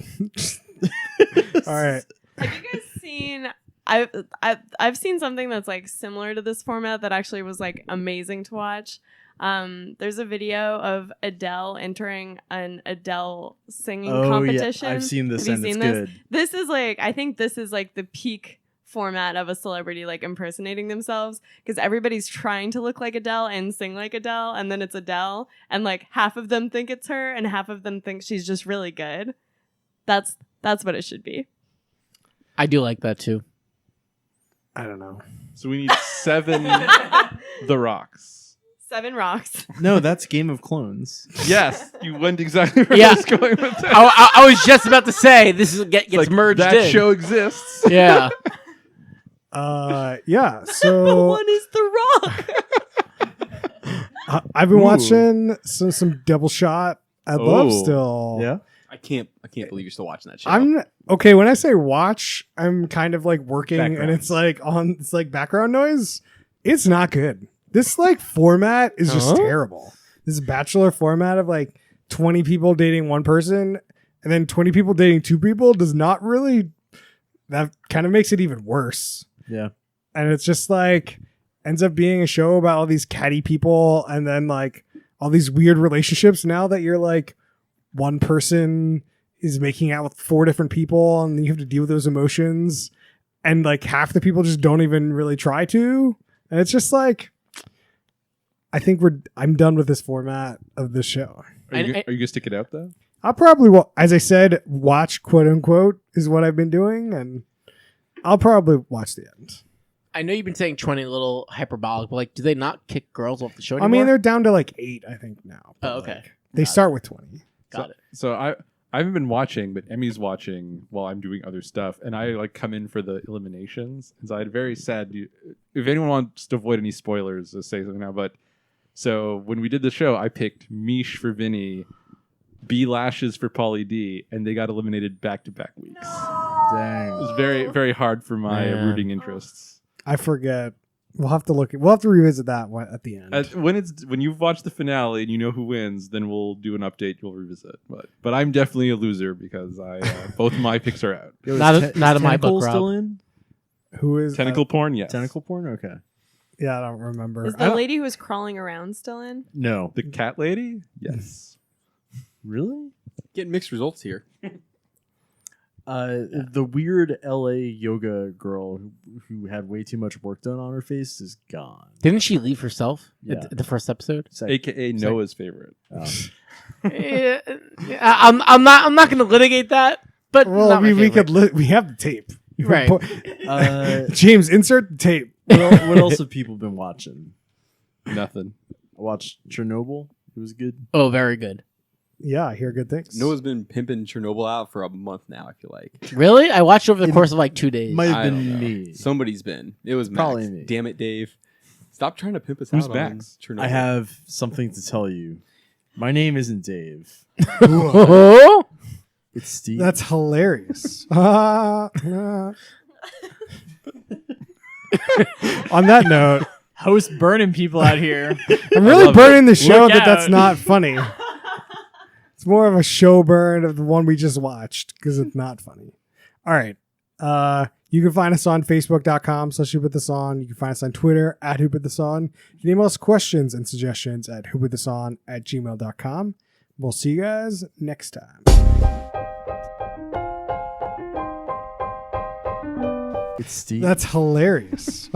Speaker 1: All right.
Speaker 4: Have you guys seen? I've seen something that's like similar to this format that actually was like amazing to watch. There's a video of Adele entering an Adele singing
Speaker 6: Oh
Speaker 4: competition.
Speaker 6: yeah, I've seen this
Speaker 4: Have you
Speaker 6: and it's
Speaker 4: seen this?
Speaker 6: good.
Speaker 4: This is like, I think this is like the peak format of a celebrity like impersonating themselves, because everybody's trying to look like Adele and sing like Adele, and then it's Adele, and like half of them think it's her and half of them think she's just really good. That's what it should be.
Speaker 5: I do like that too.
Speaker 1: I don't know.
Speaker 2: So we need 7 The Rocks.
Speaker 4: 7 Rocks.
Speaker 6: No, that's Game of Clones.
Speaker 2: Yes, you went exactly where
Speaker 5: Yeah.
Speaker 2: I was going with that.
Speaker 5: I was just about to say this is gets
Speaker 2: Like,
Speaker 5: merged
Speaker 2: that
Speaker 5: in.
Speaker 2: show exists.
Speaker 5: Yeah.
Speaker 1: Yeah.
Speaker 4: The
Speaker 1: So
Speaker 4: one is The Rock.
Speaker 1: I've been
Speaker 6: Ooh.
Speaker 1: watching some Double Shot. I love
Speaker 2: Oh.
Speaker 1: still.
Speaker 6: Yeah.
Speaker 7: I can't believe you're still watching that show.
Speaker 1: I'm okay. When I say watch, I'm kind of like working, and
Speaker 2: Background.
Speaker 1: it's like background noise. It's not good. This like format is just
Speaker 5: Huh?
Speaker 1: terrible. This Bachelor format of like 20 people dating one person and then 20 people dating 2 people does not really. That kind of makes it even worse.
Speaker 6: Yeah.
Speaker 1: And it's just like ends up being a show about all these catty people and then like all these weird relationships. Now that you're like one person is making out with 4 different people and you have to deal with those emotions, and like half the people just don't even really try to, and it's just like I'm done with this format of this show.
Speaker 2: Are you gonna stick it out though?
Speaker 1: I'll probably as I said, watch, quote unquote, is what I've been doing, and I'll probably watch the end.
Speaker 5: I know you've been saying 20 a little hyperbolic, but like, do they not kick girls off the show
Speaker 1: I
Speaker 5: anymore?
Speaker 1: mean, they're down to like 8, I think now. but,
Speaker 5: Oh, okay.
Speaker 1: like, they
Speaker 5: Got
Speaker 1: start with 20.
Speaker 5: Got it.
Speaker 2: So I haven't been watching, but Emmy's watching while I'm doing other stuff, and I like come in for the eliminations. And so I had very sad. If anyone wants to avoid any spoilers, just say something now. But so when we did the show, I picked Mish for Vinny, B Lashes for Pauly D, and they got eliminated back-to-back weeks. It
Speaker 6: Dang.
Speaker 2: was very very hard for my
Speaker 5: Man.
Speaker 2: rooting interests.
Speaker 1: I forget. We'll have to revisit that one at the end.
Speaker 2: When you've watched the finale and you know who wins, then we'll do an update. You'll revisit. But I'm definitely a loser because I both my picks are out.
Speaker 6: Yo, is
Speaker 5: Not
Speaker 6: Te-
Speaker 5: in
Speaker 6: is
Speaker 5: my book,
Speaker 6: Tentacle still
Speaker 5: Rob.
Speaker 6: in?
Speaker 1: Who is
Speaker 2: Tentacle porn, yes.
Speaker 6: Tentacle porn? Okay.
Speaker 1: Yeah, I don't remember.
Speaker 4: Is
Speaker 1: I
Speaker 4: the
Speaker 1: don't-
Speaker 4: lady who was crawling around still in?
Speaker 6: No.
Speaker 2: The cat lady? Yes.
Speaker 6: Really?
Speaker 7: Getting mixed results here.
Speaker 6: The weird LA yoga girl who had way too much work done on her face is gone.
Speaker 5: Didn't she leave herself
Speaker 6: Yeah.
Speaker 5: at the first episode?
Speaker 6: Sec-
Speaker 2: AKA Noah's favorite.
Speaker 5: Yeah, I'm not going to litigate that, but
Speaker 1: well,
Speaker 5: not my
Speaker 1: we
Speaker 5: favorite.
Speaker 1: could we have the tape.
Speaker 5: Right.
Speaker 1: James, insert the tape.
Speaker 6: what else have people been watching?
Speaker 2: Nothing.
Speaker 6: I watched Chernobyl. It was good.
Speaker 5: Oh, very good.
Speaker 1: Yeah, I hear good things.
Speaker 7: Noah's been pimping Chernobyl out for a month now, I feel like.
Speaker 5: Really? I watched over the course of like 2 days.
Speaker 6: Might have
Speaker 7: I don't
Speaker 6: been
Speaker 7: know.
Speaker 6: me.
Speaker 7: Somebody's been. It was Max.
Speaker 6: Probably me.
Speaker 7: Damn it, Dave. Stop trying to pimp us
Speaker 2: Who's
Speaker 7: out
Speaker 2: Max?
Speaker 7: on Chernobyl.
Speaker 6: I have something to tell you. My name isn't Dave.
Speaker 5: Oh?
Speaker 6: It's Steve.
Speaker 1: That's hilarious. On that note,
Speaker 3: Host burning people out here.
Speaker 1: I'm really
Speaker 2: love
Speaker 1: burning the show
Speaker 3: Look
Speaker 1: that's
Speaker 3: out.
Speaker 1: not funny. It's more of a show burn of the one we just watched because it's not funny. All right. You can find us on Facebook.com/whoputthesong. You can find us on Twitter @whoputthesong. You can email us questions and suggestions at whoputthesong@gmail.com. We'll see you guys next time.
Speaker 6: It's Steve.
Speaker 1: That's hilarious.